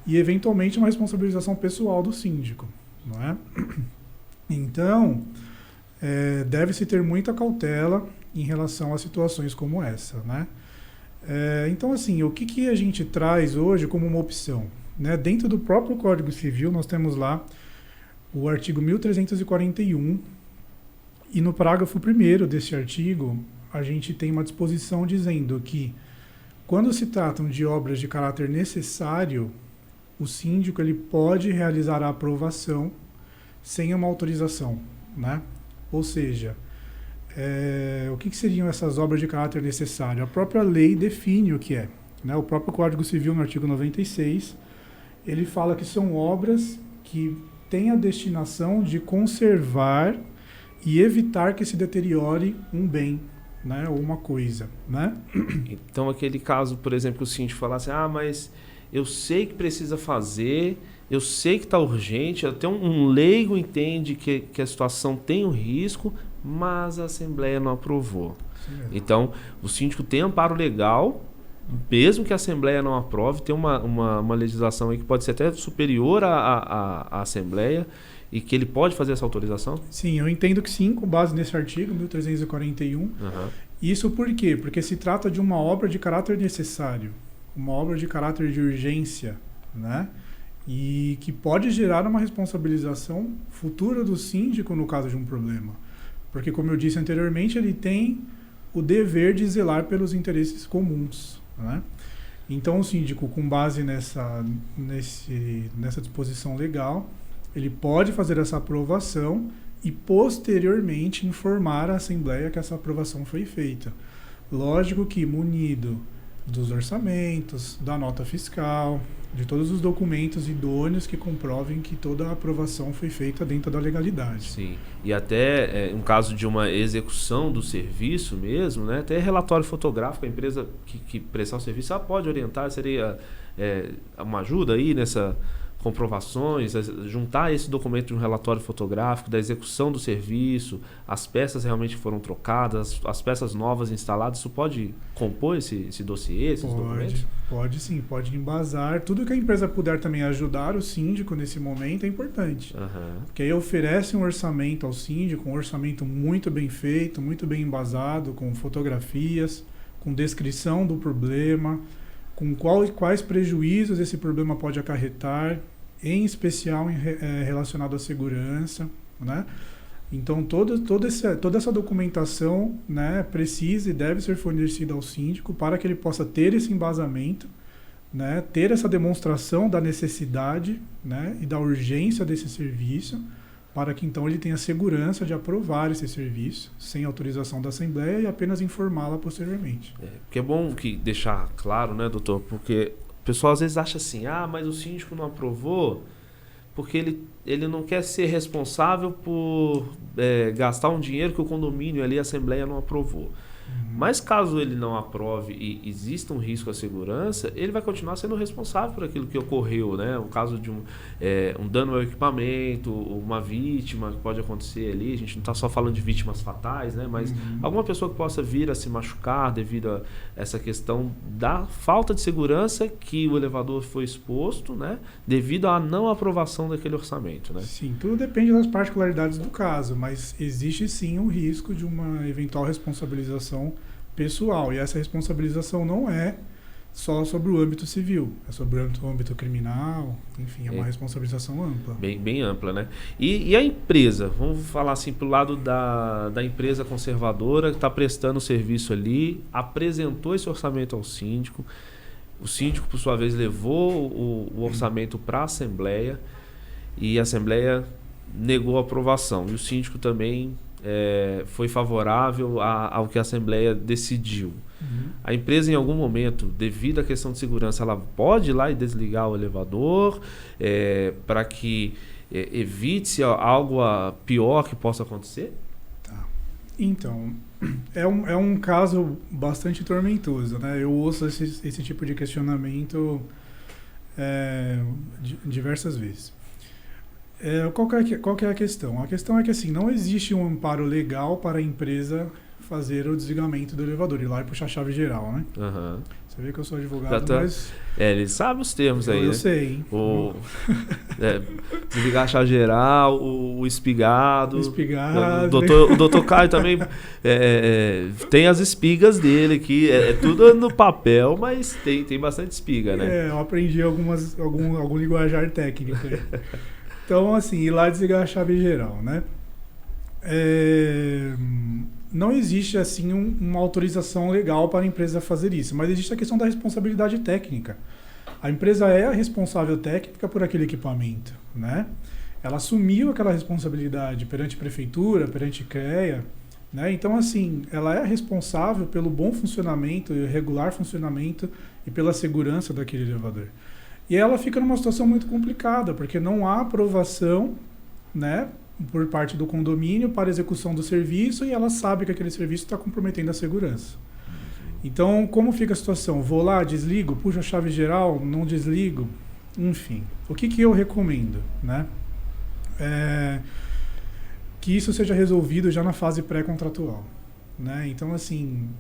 B: e, eventualmente, uma responsabilização pessoal do síndico. Não é? Então, deve-se ter muita cautela em relação a situações como essa, né? Então, assim, o que a gente traz hoje como uma opção? Né? Dentro do próprio Código Civil, nós temos lá o artigo 1341, e no parágrafo 1º desse artigo, a gente tem uma disposição dizendo que, quando se tratam de obras de caráter necessário, o síndico ele pode realizar a aprovação sem uma autorização, né? Ou seja, o que seriam essas obras de caráter necessário? A própria lei define o que é, né? O próprio Código Civil, no artigo 96, ele fala que são obras que têm a destinação de conservar e evitar que se deteriore um bem, né? Ou uma coisa, né?
A: Então, aquele caso, por exemplo, que o síndico falasse, mas eu sei que precisa fazer, eu sei que está urgente, até um leigo entende que a situação tem um risco, mas a Assembleia não aprovou. Então, o síndico tem amparo legal, mesmo que a Assembleia não aprove, tem uma legislação aí que pode ser até superior à Assembleia, e que ele pode fazer essa autorização?
B: Sim, eu entendo que sim, com base nesse artigo 1341. Uhum. Isso por quê? Porque se trata de uma obra de caráter necessário, uma obra de caráter de urgência, né? E que pode gerar uma responsabilização futura do síndico no caso de um problema. Porque, como eu disse anteriormente, ele tem o dever de zelar pelos interesses comuns, né? Então, o síndico, com base nessa disposição legal, ele pode fazer essa aprovação e, posteriormente, informar a Assembleia que essa aprovação foi feita. Lógico que munido dos orçamentos, da nota fiscal, de todos os documentos idôneos que comprovem que toda a aprovação foi feita dentro da legalidade.
A: Sim, e até um caso de uma execução do serviço mesmo, né? Até relatório fotográfico, a empresa que prestar o serviço, ela pode orientar, seria uma ajuda aí nessa comprovações, juntar esse documento de um relatório fotográfico da execução do serviço, as peças realmente foram trocadas, as peças novas instaladas, isso pode compor esse dossiê, esses documentos?
B: Pode sim, pode embasar. Tudo que a empresa puder também ajudar o síndico nesse momento é importante. Porque aí oferece um orçamento ao síndico, um orçamento muito bem feito, muito bem embasado, com fotografias, com descrição do problema, com quais prejuízos esse problema pode acarretar, em especial relacionado à segurança, né? Então, toda essa documentação, né, precisa e deve ser fornecida ao síndico para que ele possa ter esse embasamento, né, ter essa demonstração da necessidade, né, e da urgência desse serviço, para que então ele tenha segurança de aprovar esse serviço sem autorização da Assembleia e apenas informá-la posteriormente.
A: Porque é bom deixar claro, né, doutor? Porque o pessoal às vezes acha assim, mas o síndico não aprovou porque ele não quer ser responsável por gastar um dinheiro que o condomínio ali, a Assembleia, não aprovou. Mas caso ele não aprove e exista um risco à segurança, ele vai continuar sendo responsável por aquilo que ocorreu, né? O caso de um dano ao equipamento, uma vítima que pode acontecer ali, a gente não está só falando de vítimas fatais, né? Mas alguma pessoa que possa vir a se machucar devido a essa questão da falta de segurança que o elevador foi exposto, né? Devido à não aprovação daquele orçamento, né?
B: Sim, tudo depende das particularidades do caso, mas existe sim um risco de uma eventual responsabilização pessoal, e essa responsabilização não é só sobre o âmbito civil, é sobre o âmbito criminal, enfim, é uma responsabilização ampla.
A: Bem ampla, né? E a empresa, vamos falar assim pro lado da empresa conservadora que está prestando o serviço ali, apresentou esse orçamento ao síndico, o síndico, por sua vez, levou o orçamento para a Assembleia e a Assembleia negou a aprovação, e o síndico também foi favorável ao que a Assembleia decidiu. A empresa, em algum momento, devido à questão de segurança, ela pode ir lá e desligar o elevador para que evite algo pior que possa acontecer?
B: Tá. Então, é um caso bastante tormentoso, né? Eu ouço esse tipo de questionamento diversas vezes. Qual que é a questão? A questão é que assim, não existe um amparo legal para a empresa fazer o desligamento do elevador, ir lá e puxar a chave geral, né? Você vê que eu sou advogado, mas...
A: ele sabe os termos aí,
B: eu
A: né?
B: sei, hein?
A: Desligar a chave geral, o espigado.
B: O espigado.
A: O doutor Caio também tem as espigas dele aqui. É tudo no papel, mas tem bastante espiga, né?
B: Eu aprendi algum linguajar técnico aí. Então, assim, ir lá desligar a chave geral, né? Não existe, assim, uma autorização legal para a empresa fazer isso, mas existe a questão da responsabilidade técnica. A empresa é a responsável técnica por aquele equipamento, né? Ela assumiu aquela responsabilidade perante a prefeitura, perante a CREA, né? Então, assim, ela é responsável pelo bom funcionamento e regular funcionamento e pela segurança daquele elevador. E ela fica numa situação muito complicada, porque não há aprovação, né, por parte do condomínio para execução do serviço e ela sabe que aquele serviço está comprometendo a segurança. Então, como fica a situação? Vou lá, desligo, puxo a chave geral, não desligo? Enfim, o que eu recomendo, né? Que isso seja resolvido já na fase pré-contratual, né? Então, assim,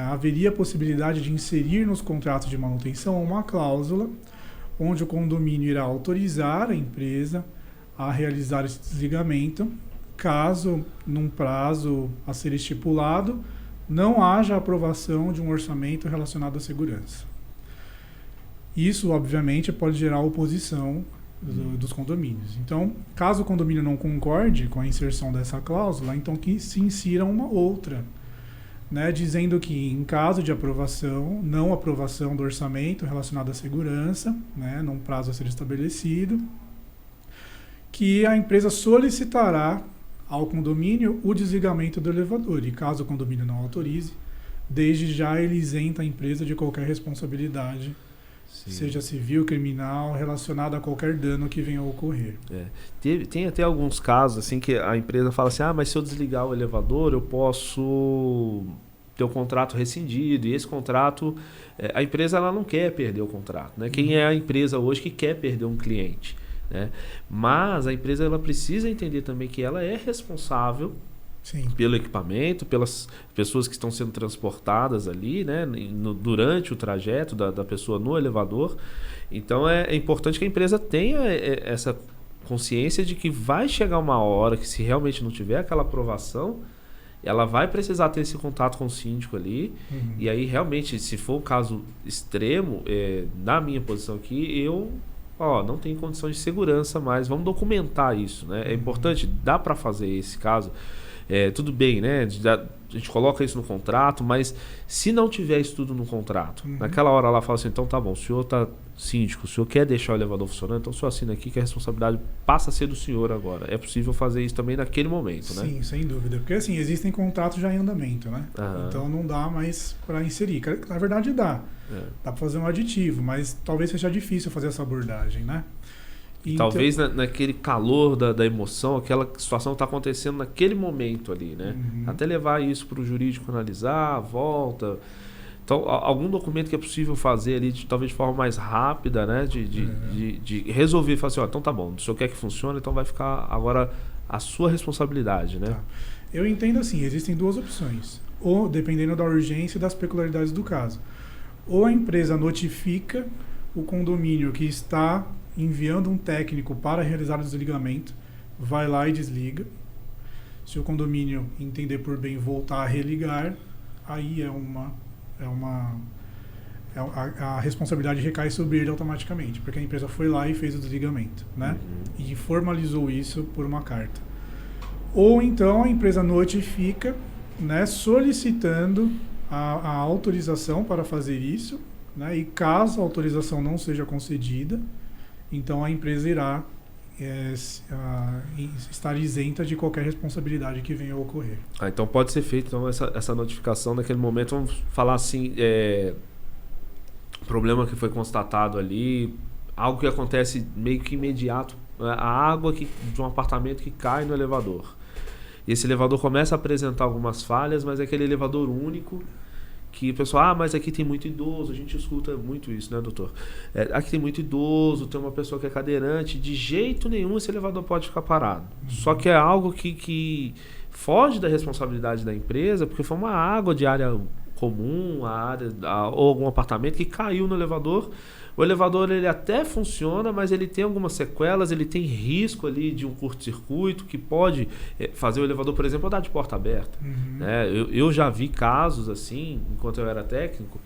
B: haveria a possibilidade de inserir nos contratos de manutenção uma cláusula onde o condomínio irá autorizar a empresa a realizar esse desligamento, caso, num prazo a ser estipulado, não haja aprovação de um orçamento relacionado à segurança. Isso, obviamente, pode gerar oposição dos condomínios. Então, caso o condomínio não concorde com a inserção dessa cláusula, então que se insira uma outra, né, dizendo que em caso de aprovação, não aprovação do orçamento relacionado à segurança, né, num prazo a ser estabelecido, que a empresa solicitará ao condomínio o desligamento do elevador. E caso o condomínio não autorize, desde já ele isenta a empresa de qualquer responsabilidade
A: Sim.
B: Seja civil, criminal, relacionado a qualquer dano que venha a ocorrer.
A: Tem até alguns casos assim que a empresa fala assim, mas se eu desligar o elevador, eu posso ter o contrato rescindido. E esse contrato, a empresa ela não quer perder o contrato. Né? Quem é a empresa hoje que quer perder um cliente? Né? Mas a empresa ela precisa entender também que ela é responsável pelo equipamento, pelas pessoas que estão sendo transportadas ali, né, durante o trajeto da pessoa no elevador. Então é importante que a empresa tenha essa consciência de que vai chegar uma hora que, se realmente não tiver aquela aprovação, ela vai precisar ter esse contato com o síndico ali. E aí realmente, se for um caso extremo, na minha posição aqui, eu não tenho condições de segurança, mas vamos documentar isso, né? É importante, dá para fazer esse caso. Tudo bem, né? A gente coloca isso no contrato, mas se não tiver isso tudo no contrato, naquela hora ela fala assim, então tá bom, o senhor tá síndico, o senhor quer deixar o elevador funcionando, então o senhor assina aqui que a responsabilidade passa a ser do senhor agora. É possível fazer isso também naquele momento, né?
B: Sim, sem dúvida. Porque assim, existem contratos já em andamento, né? Então não dá mais para inserir. Na verdade dá. Dá para fazer um aditivo, mas talvez seja difícil fazer essa abordagem, né?
A: Talvez naquele calor da emoção, aquela situação está acontecendo naquele momento ali, né? Até levar isso para o jurídico analisar, volta. Então, algum documento que é possível fazer ali, talvez de forma mais rápida, né? De resolver e falar assim, então tá bom, o senhor quer que funcione, então vai ficar agora a sua responsabilidade, né?
B: Eu entendo assim, existem duas opções. Ou, dependendo da urgência e das peculiaridades do caso. Ou a empresa notifica o condomínio que está enviando um técnico para realizar o desligamento, vai lá e desliga. Se o condomínio entender por bem voltar a religar, aí a responsabilidade recai sobre ele automaticamente, porque a empresa foi lá e fez o desligamento, né? E formalizou isso por uma carta. Ou então a empresa notifica, né, solicitando a autorização para fazer isso, né? E caso a autorização não seja concedida, então a empresa irá estar isenta de qualquer responsabilidade que venha a ocorrer.
A: Então pode ser feita essa notificação naquele momento. Vamos falar assim, problema que foi constatado ali, algo que acontece meio que imediato, a água de um apartamento que cai no elevador. E esse elevador começa a apresentar algumas falhas, mas é aquele elevador único que o pessoal, mas aqui tem muito idoso, a gente escuta muito isso, né, doutor? Aqui tem muito idoso, tem uma pessoa que é cadeirante, de jeito nenhum esse elevador pode ficar parado. Só que é algo que foge da responsabilidade da empresa, porque foi uma água de área comum, ou algum apartamento que caiu no elevador. O elevador ele até funciona, mas ele tem algumas sequelas, ele tem risco ali de um curto-circuito que pode fazer o elevador, por exemplo, andar de porta aberta. Né? Eu já vi casos assim, enquanto eu era técnico,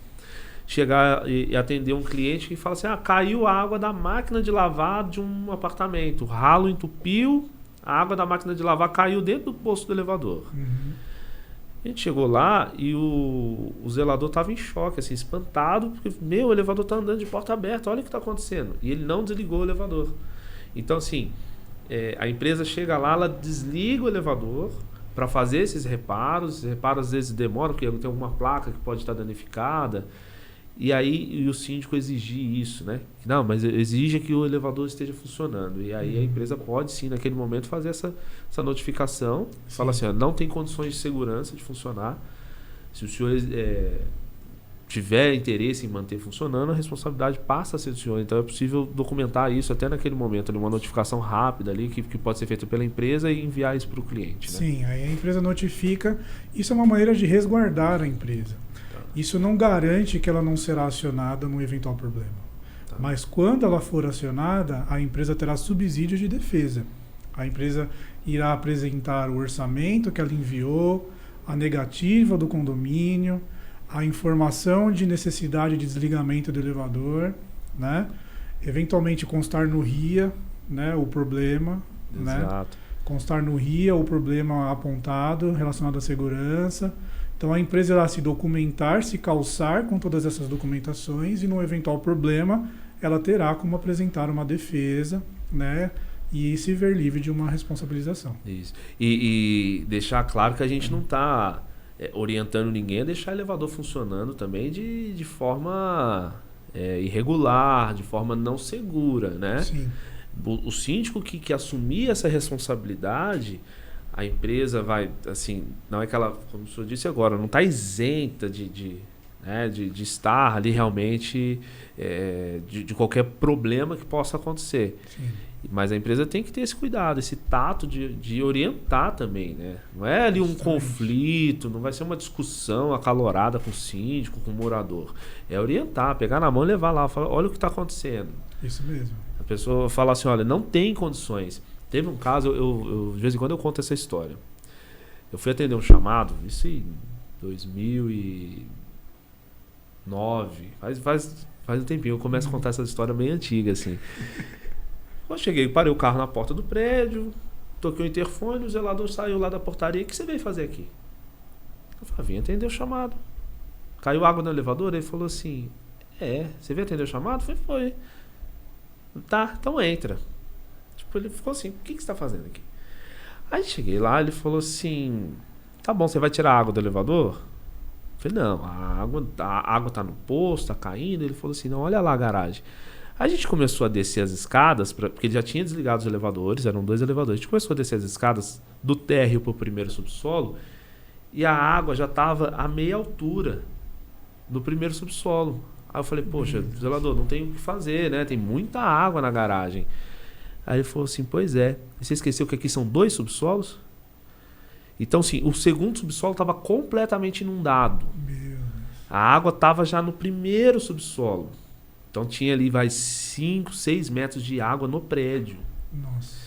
A: chegar e atender um cliente que fala assim, caiu a água da máquina de lavar de um apartamento, o ralo entupiu, a água da máquina de lavar caiu dentro do poço do elevador. A gente chegou lá e o zelador estava em choque, assim, espantado, porque, o elevador está andando de porta aberta, olha o que está acontecendo. E ele não desligou o elevador. Então, assim, a empresa chega lá, ela desliga o elevador para fazer esses reparos às vezes demoram, porque tem alguma placa que pode estar danificada. E aí o síndico exigir isso, né? Não, mas exige que o elevador esteja funcionando. E aí a empresa pode sim, naquele momento, fazer essa notificação. Fala assim, não tem condições de segurança de funcionar. Se o senhor tiver interesse em manter funcionando, a responsabilidade passa a ser do senhor. Então é possível documentar isso até naquele momento, uma notificação rápida ali que pode ser feita pela empresa e enviar isso para o cliente. Né?
B: Sim, aí a empresa notifica. Isso é uma maneira de resguardar a empresa. Isso não garante que ela não será acionada num eventual problema. Mas quando ela for acionada, a empresa terá subsídios de defesa. A empresa irá apresentar o orçamento que ela enviou, a negativa do condomínio, a informação de necessidade de desligamento do elevador, né? Eventualmente constar no RIA, né, o problema, né? Constar no RIA o problema apontado relacionado à segurança. Então a empresa irá se documentar, se calçar com todas essas documentações e num eventual problema ela terá como apresentar uma defesa, né, e se ver livre de uma responsabilização.
A: Isso. E deixar claro que a gente não está orientando ninguém a deixar o elevador funcionando também de forma irregular, de forma não segura, né?
B: Sim.
A: O síndico que assumir essa responsabilidade, a empresa vai, assim, não é que ela, como o senhor disse agora, não está isenta de estar ali realmente de qualquer problema que possa acontecer.
B: Sim.
A: Mas a empresa tem que ter esse cuidado, esse tato de orientar também, né? Não é ali um conflito, não vai ser uma discussão acalorada com o síndico, com o morador. É orientar, pegar na mão e levar lá, falar, olha o que está acontecendo.
B: Isso mesmo.
A: A pessoa fala assim, olha, não tem condições. Teve um caso, eu de vez em quando eu conto essa história. Eu fui atender um chamado, isso em 2009, faz um tempinho, eu começo a contar essa história bem antiga, assim. Eu cheguei, parei o carro na porta do prédio, toquei o interfone, o zelador saiu lá da portaria. O que você veio fazer aqui? Eu falei, vim atender o chamado. Caiu água no elevador, ele falou assim, você veio atender o chamado? Eu falei, foi. Tá, então entra. Tipo, ele ficou assim, o que você está fazendo aqui? Aí cheguei lá, ele falou assim, tá bom, você vai tirar a água do elevador? Eu falei, não, a água tá no poço, tá caindo. Ele falou assim, não, olha lá a garagem. A gente começou a descer as escadas, porque ele já tinha desligado os elevadores, eram 2 elevadores. A gente começou a descer as escadas do térreo para o primeiro subsolo e a água já estava a meia altura do primeiro subsolo. Aí eu falei, poxa, zelador, não tem o que fazer, né? Tem muita água na garagem. Aí ele falou assim, pois é. E você esqueceu que aqui são 2 subsolos? Então, sim, o segundo subsolo estava completamente inundado. A água estava já no primeiro subsolo. Então tinha ali, 5, 6 metros de água no prédio.
B: Nossa.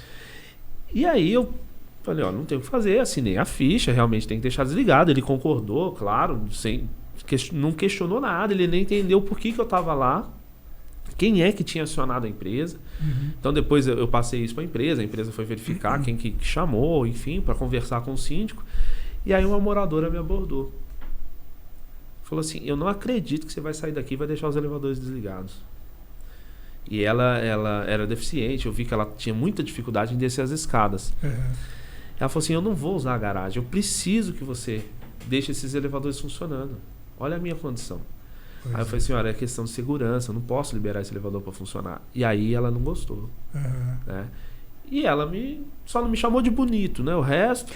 A: E aí eu falei, não tem o que fazer, assinei a ficha, realmente tem que deixar desligado. Ele concordou, claro, não questionou nada, ele nem entendeu por que eu estava lá, quem é que tinha acionado a empresa.
B: Uhum.
A: Então depois eu passei isso para a empresa foi verificar quem que chamou, enfim, para conversar com o síndico. E aí uma moradora me abordou. Falou assim, eu não acredito que você vai sair daqui e vai deixar os elevadores desligados. E ela era deficiente, eu vi que ela tinha muita dificuldade em descer as escadas. Ela falou assim, eu não vou usar a garagem, eu preciso que você deixe esses elevadores funcionando. Olha a minha condição. Aí eu falei, senhora, é questão de segurança, eu não posso liberar esse elevador para funcionar. E aí ela não gostou. Né? E ela só não me chamou de bonito, né? O resto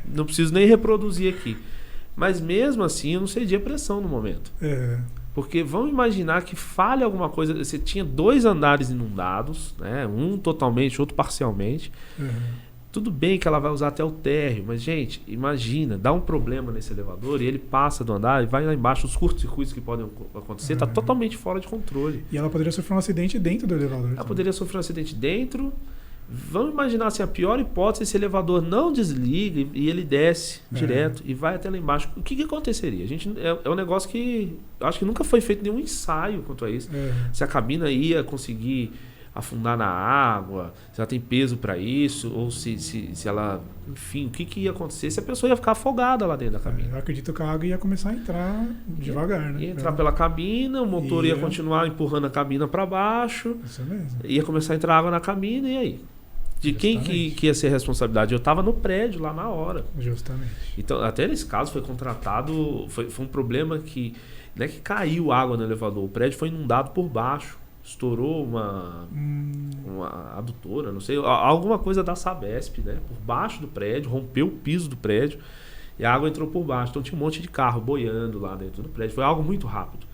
A: não preciso nem reproduzir aqui. Mas mesmo assim eu não cedi a pressão no momento. Porque vamos imaginar que falha alguma coisa. Você tinha 2 andares inundados, né? Um totalmente, outro parcialmente. Tudo bem que ela vai usar até o térreo, mas, gente, imagina, dá um problema nesse elevador e ele passa do andar e vai lá embaixo, os curtos-circuitos que podem acontecer, está totalmente fora de controle.
B: E ela poderia sofrer um acidente dentro do elevador.
A: Ela poderia sofrer um acidente dentro. Vamos imaginar assim, a pior hipótese, esse elevador não desliga e ele desce direto e vai até lá embaixo. O que aconteceria? A gente, é um negócio que acho que nunca foi feito nenhum ensaio quanto a isso. Se a cabina ia conseguir afundar na água, se ela tem peso para isso, ou se ela... Enfim, o que ia acontecer se a pessoa ia ficar afogada lá dentro da cabina?
B: Eu acredito que a água ia começar a entrar devagar, né?
A: Ia entrar pela cabina, o motor ia continuar empurrando a cabina para baixo.
B: Isso mesmo.
A: Ia começar a entrar água na cabina, e aí? De quem que ia ser a responsabilidade? Eu estava no prédio lá na hora.
B: Justamente.
A: Então, até nesse caso foi contratado... Foi um problema que... Não é que caiu água no elevador. O prédio foi inundado por baixo. Estourou uma adutora, não sei, alguma coisa da Sabesp, né? Por baixo do prédio, rompeu o piso do prédio e a água entrou por baixo. Então tinha um monte de carro boiando lá dentro do prédio. Foi algo muito rápido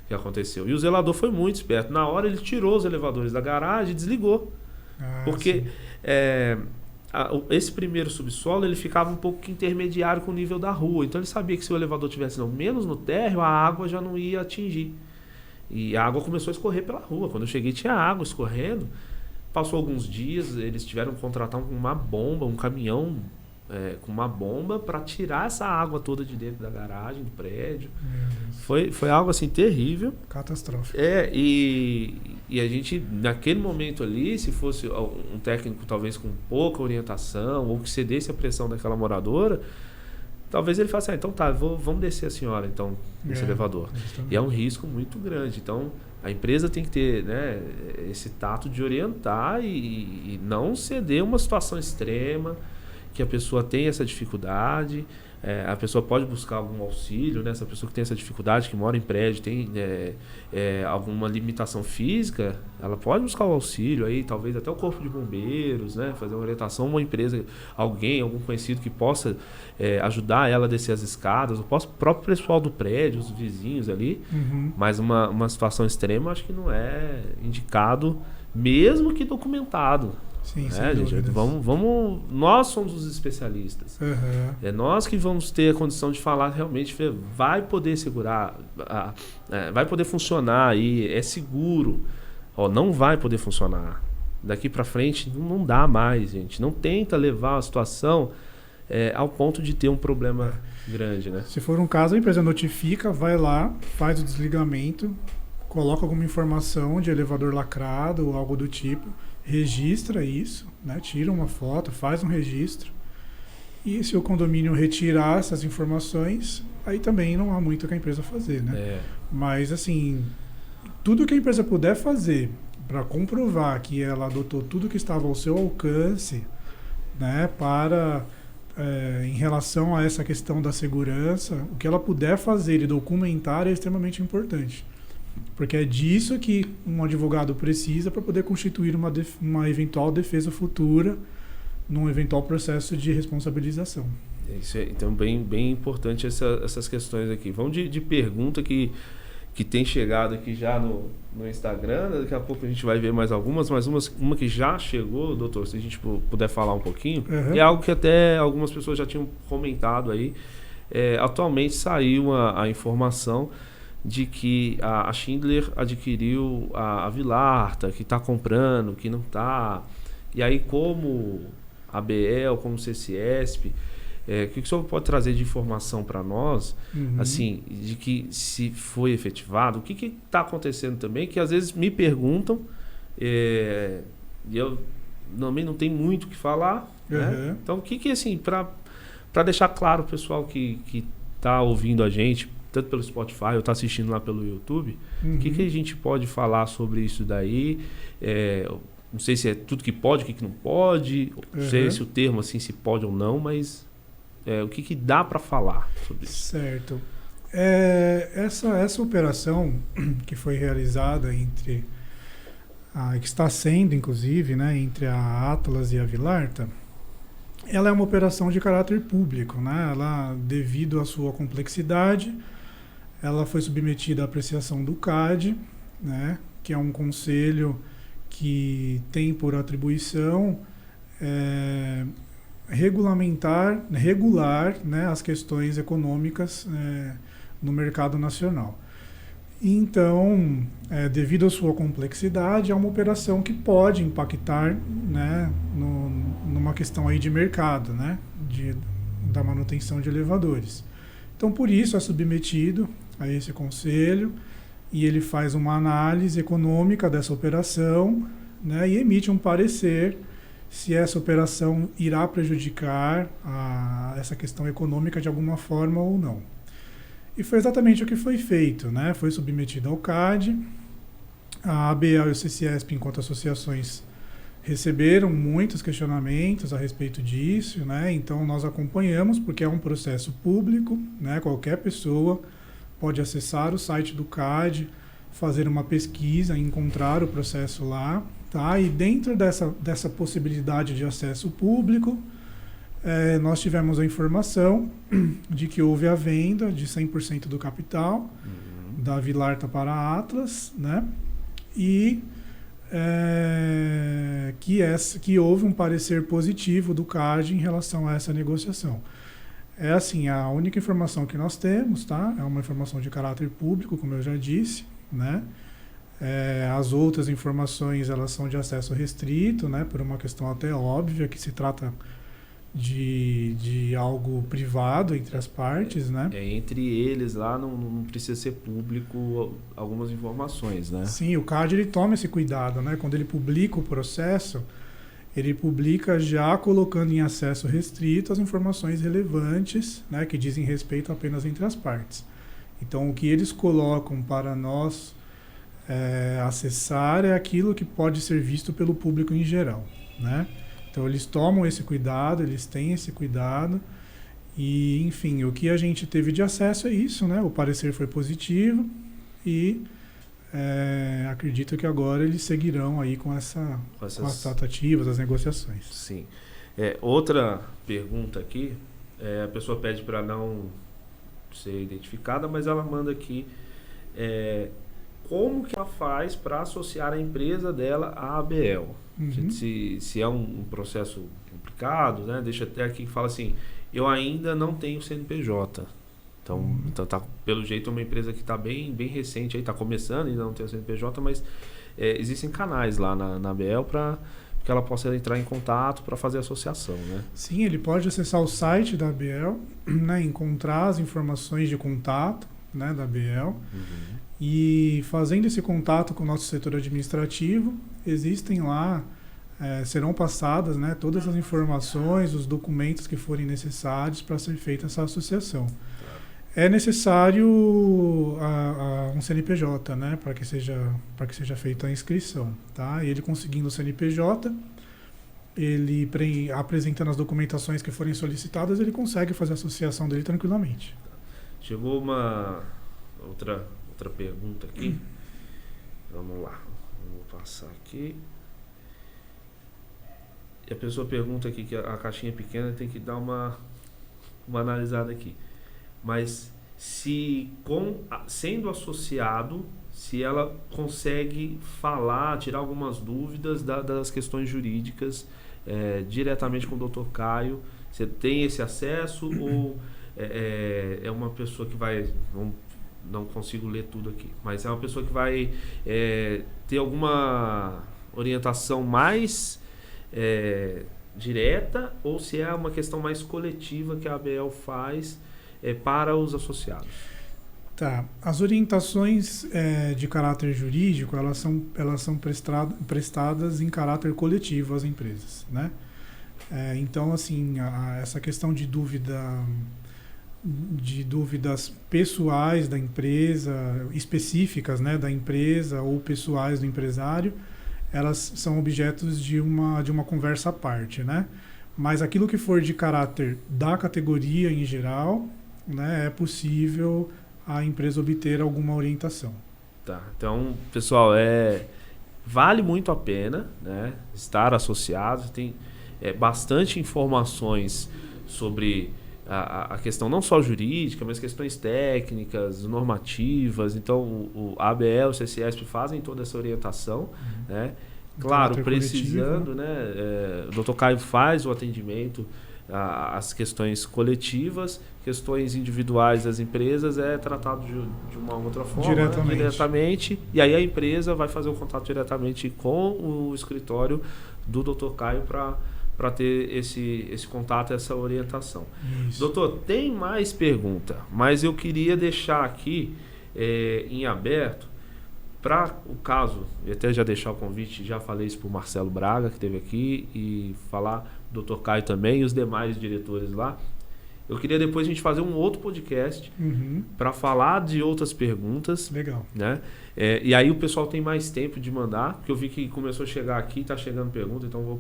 A: que aconteceu. E o zelador foi muito esperto. Na hora ele tirou os elevadores da garagem e desligou. Porque esse primeiro subsolo ele ficava um pouco intermediário com o nível da rua. Então ele sabia que se o elevador tivesse menos no térreo, a água já não ia atingir. E a água começou a escorrer pela rua. Quando eu cheguei tinha água escorrendo. Passou alguns dias, eles tiveram que contratar uma bomba, um caminhão com uma bomba para tirar essa água toda de dentro da garagem, do prédio. Foi algo assim terrível.
B: Catastrófico.
A: E a gente, naquele momento ali, se fosse um técnico talvez com pouca orientação ou que cedesse a pressão daquela moradora, talvez ele faça, então tá, vamos descer a senhora então nesse elevador. Justamente. E é um risco muito grande. Então a empresa tem que ter, né, esse tato de orientar e não ceder uma situação extrema. que a pessoa tem essa dificuldade, a pessoa pode buscar algum auxílio, né? Essa pessoa que tem essa dificuldade, que mora em prédio, tem alguma limitação física, ela pode buscar o auxílio aí, talvez até o corpo de bombeiros, né? Fazer uma orientação, uma empresa, algum conhecido que possa ajudar ela a descer as escadas, o próprio pessoal do prédio, os vizinhos ali. Mas uma situação extrema, acho que não é indicado, mesmo que documentado.
B: Sim,
A: gente, nós somos os especialistas. É nós que vamos ter a condição de falar realmente, vai poder segurar, vai poder funcionar aí, é seguro. Não vai poder funcionar. Daqui para frente não dá mais, gente. Não tenta levar a situação ao ponto de ter um problema grande, né?
B: Se for um caso, a empresa notifica, vai lá, faz o desligamento, coloca alguma informação de elevador lacrado ou algo do tipo, registra isso, né? Tira uma foto, faz um registro. E se o condomínio retirar essas informações, aí também não há muito que a empresa fazer, né? Mas, assim, tudo que a empresa puder fazer para comprovar que ela adotou tudo que estava ao seu alcance, né? Em relação a essa questão da segurança, o que ela puder fazer e documentar é extremamente importante. Porque é disso que um advogado precisa para poder constituir uma eventual defesa futura num eventual processo de responsabilização.
A: Isso então, bem importante essas questões aqui. Vamos de pergunta que tem chegado aqui já no Instagram. Daqui a pouco a gente vai ver mais algumas, mas uma que já chegou, doutor, se a gente puder falar um pouquinho. É algo que até algumas pessoas já tinham comentado aí. Atualmente saiu a informação de que a Schindler adquiriu a Vilarta, que está comprando, que não está. E aí, como a ABL, como o CCESP, o que o senhor pode trazer de informação para nós, assim, de que se foi efetivado, o que está acontecendo também, que às vezes me perguntam, e eu também não tenho muito o que falar, né? Então, o que assim, para deixar claro o pessoal que está ouvindo a gente, tanto pelo Spotify ou está assistindo lá pelo YouTube, o que a gente pode falar sobre isso daí? Não sei se é tudo que pode, o que não pode, não sei se o termo assim se pode ou não, mas o que dá para falar sobre isso?
B: Certo. Essa operação que foi realizada que está sendo, inclusive, né, entre a Atlas e a Vilarta, ela é uma operação de caráter público, né? Ela, devido à sua complexidade, ela foi submetida à apreciação do CAD, né, que é um conselho que tem por atribuição regular, né, as questões econômicas no mercado nacional. Então, devido à sua complexidade, é uma operação que pode impactar, né, numa questão aí de mercado, né, da manutenção de elevadores. Então, por isso é submetido a esse conselho e ele faz uma análise econômica dessa operação, né, e emite um parecer se essa operação irá prejudicar essa questão econômica de alguma forma ou não. E foi exatamente o que foi feito, né? Foi submetido ao CAD, a ABL e o CCESP, enquanto associações, receberam muitos questionamentos a respeito disso, né? Então nós acompanhamos, porque é um processo público, né? Qualquer pessoa pode acessar o site do CAD, fazer uma pesquisa, encontrar o processo lá, tá? E dentro dessa possibilidade de acesso público, nós tivemos a informação de que houve a venda de 100% do capital da Vilarta para a Atlas, né? E que houve um parecer positivo do CAD em relação a essa negociação. É assim, a única informação que nós temos, tá? É uma informação de caráter público, como eu já disse, né? As outras informações, elas são de acesso restrito, né? Por uma questão até óbvia, que se trata de algo privado entre as partes, né?
A: Entre eles lá não precisa ser público algumas informações, né?
B: Sim, o CAD ele toma esse cuidado, né? Quando ele publica o processo, ele publica já colocando em acesso restrito as informações relevantes, né? Que dizem respeito apenas entre as partes. Então, o que eles colocam para nós acessar é aquilo que pode ser visto pelo público em geral, né? Então eles tomam esse cuidado, eles têm esse cuidado e, enfim, o que a gente teve de acesso é isso, né? O parecer foi positivo e acredito que agora eles seguirão aí com as tratativas, as negociações.
A: Sim. Outra pergunta aqui, a pessoa pede para não ser identificada, mas ela manda aqui como que ela faz para associar a empresa dela à ABL.
B: Uhum.
A: Se é um processo complicado, né? Deixa até aqui que fala assim, eu ainda não tenho CNPJ. Então, tá, pelo jeito é uma empresa que está bem recente, está começando, ainda não tem o CNPJ, mas existem canais lá na ABL para que ela possa entrar em contato para fazer associação, né?
B: Sim, ele pode acessar o site da ABL, né, encontrar as informações de contato, né, da ABL, e fazendo esse contato com o nosso setor administrativo, existem lá, serão passadas, né, todas as informações, os documentos que forem necessários para ser feita essa associação. É necessário um CNPJ, né, para que seja feita a inscrição, tá? E ele conseguindo o CNPJ, ele apresentando as documentações que forem solicitadas, ele consegue fazer a associação dele tranquilamente.
A: Chegou uma outra pergunta aqui. Vamos lá, vou passar aqui. E a pessoa pergunta aqui que a caixinha é pequena, tem que dar uma analisada aqui. Mas sendo associado, se ela consegue tirar algumas dúvidas das questões jurídicas diretamente com o Dr. Caio, você tem esse acesso ou é uma pessoa que vai... Não consigo ler tudo aqui, mas é uma pessoa que vai ter alguma orientação mais direta, ou se é uma questão mais coletiva que a ABL faz para os associados?
B: Tá. As orientações de caráter jurídico, elas são prestadas em caráter coletivo às empresas, né? Então, assim, essa questão de dúvidas pessoais da empresa, específicas, né, da empresa ou pessoais do empresário, elas são objetos de uma conversa à parte, né? Mas aquilo que for de caráter da categoria em geral, né, é possível a empresa obter alguma orientação.
A: Tá. Então, pessoal, vale muito a pena, né, estar associado. Tem bastante informações sobre a questão não só jurídica, mas questões técnicas, normativas. Então, o ABL, o CCESP fazem toda essa orientação, né? Claro, precisando, né? O Dr. Caio faz o atendimento às questões coletivas, questões individuais das empresas é tratado de uma outra forma, diretamente, e aí a empresa vai fazer o contato diretamente com o escritório do Dr. Caio para ter esse contato, essa orientação.
B: Isso.
A: Doutor, tem mais pergunta, mas eu queria deixar aqui em aberto para o caso, e até já deixar o convite, já falei isso para o Marcelo Braga, que esteve aqui, e falar do Dr. Caio também e os demais diretores lá. Eu queria depois a gente fazer um outro podcast para falar de outras perguntas.
B: Legal.
A: Né? E aí o pessoal tem mais tempo de mandar, porque eu vi que começou a chegar aqui, está chegando pergunta, então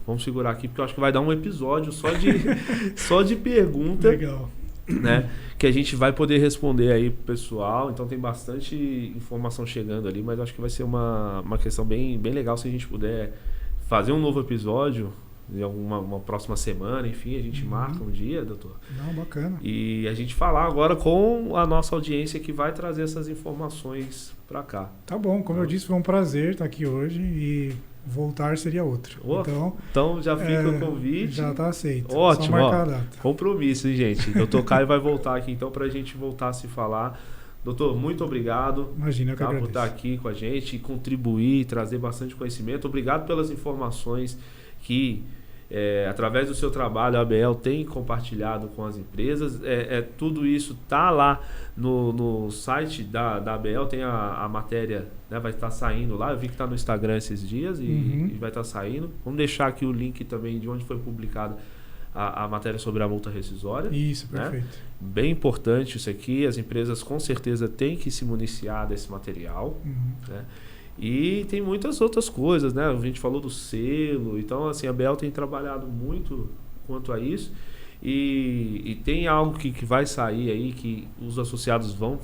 A: vamos segurar aqui, porque eu acho que vai dar um episódio só de pergunta.
B: Legal.
A: Né? Que a gente vai poder responder aí pro pessoal. Então tem bastante informação chegando ali, mas acho que vai ser uma questão bem legal se a gente puder fazer um novo episódio em uma próxima semana, enfim, a gente marca um dia, doutor.
B: Não, bacana.
A: E a gente falar agora com a nossa audiência que vai trazer essas informações para cá.
B: Tá bom, como eu disse, foi um prazer estar aqui hoje e voltar seria outro.
A: Então já fica o convite.
B: Já está aceito.
A: Ótimo.
B: Só marcar a data.
A: Compromisso, hein, gente? Doutor Caio vai voltar aqui então para a gente voltar a se falar. Doutor, muito obrigado.
B: Imagina, eu que agradeço.
A: Por estar aqui com a gente, contribuir, trazer bastante conhecimento. Obrigado pelas informações que, através do seu trabalho, a ABL tem compartilhado com as empresas. Tudo isso está lá no site da ABL, tem a matéria, né, vai estar saindo lá. Eu vi que está no Instagram esses dias e vai estar saindo. Vamos deixar aqui o link também de onde foi publicada a matéria sobre a multa rescisória.
B: Isso, perfeito.
A: Né? Bem importante isso aqui. As empresas com certeza têm que se municiar desse material. Né? E tem muitas outras coisas, né? A gente falou do selo. Então, assim, a Bel tem trabalhado muito quanto a isso. E tem algo que vai sair aí, que os associados vão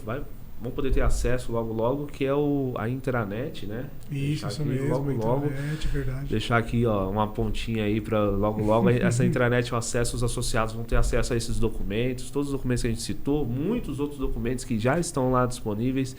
A: poder ter acesso logo logo, que é a intranet, né?
B: Isso mesmo, intranet, verdade.
A: Deixar aqui, ó, uma pontinha aí para logo logo essa intranet, o acesso, os associados vão ter acesso a esses documentos, todos os documentos que a gente citou, muitos outros documentos que já estão lá disponíveis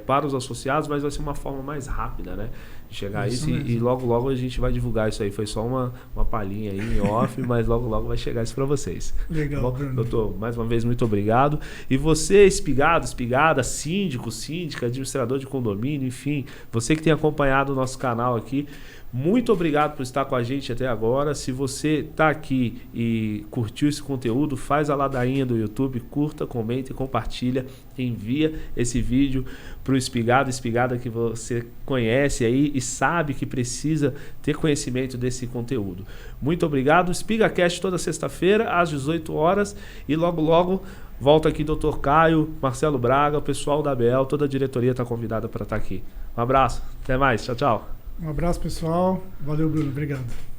A: para os associados, mas vai ser uma forma mais rápida, né? Chegar a isso e logo logo a gente vai divulgar isso aí. Foi só uma palhinha aí em off, mas logo logo vai chegar isso para vocês.
B: Legal,
A: bom,
B: Bruno.
A: Doutor, mais uma vez, muito obrigado. E você, espigado, espigada, síndico, síndica, administrador de condomínio, enfim, você que tem acompanhado o nosso canal aqui, muito obrigado por estar com a gente até agora. Se você está aqui e curtiu esse conteúdo, faz a ladainha do YouTube, curta, comenta e compartilha. Envia esse vídeo para o espigado, espigada que você conhece aí e sabe que precisa ter conhecimento desse conteúdo. Muito obrigado. SpigaCast toda sexta-feira às 18 horas e logo logo volta aqui Dr. Caio, Marcelo Braga, o pessoal da ABL, toda a diretoria está convidada para estar aqui. Um abraço, até mais, tchau, tchau.
B: Um abraço, pessoal. Valeu, Bruno. Obrigado.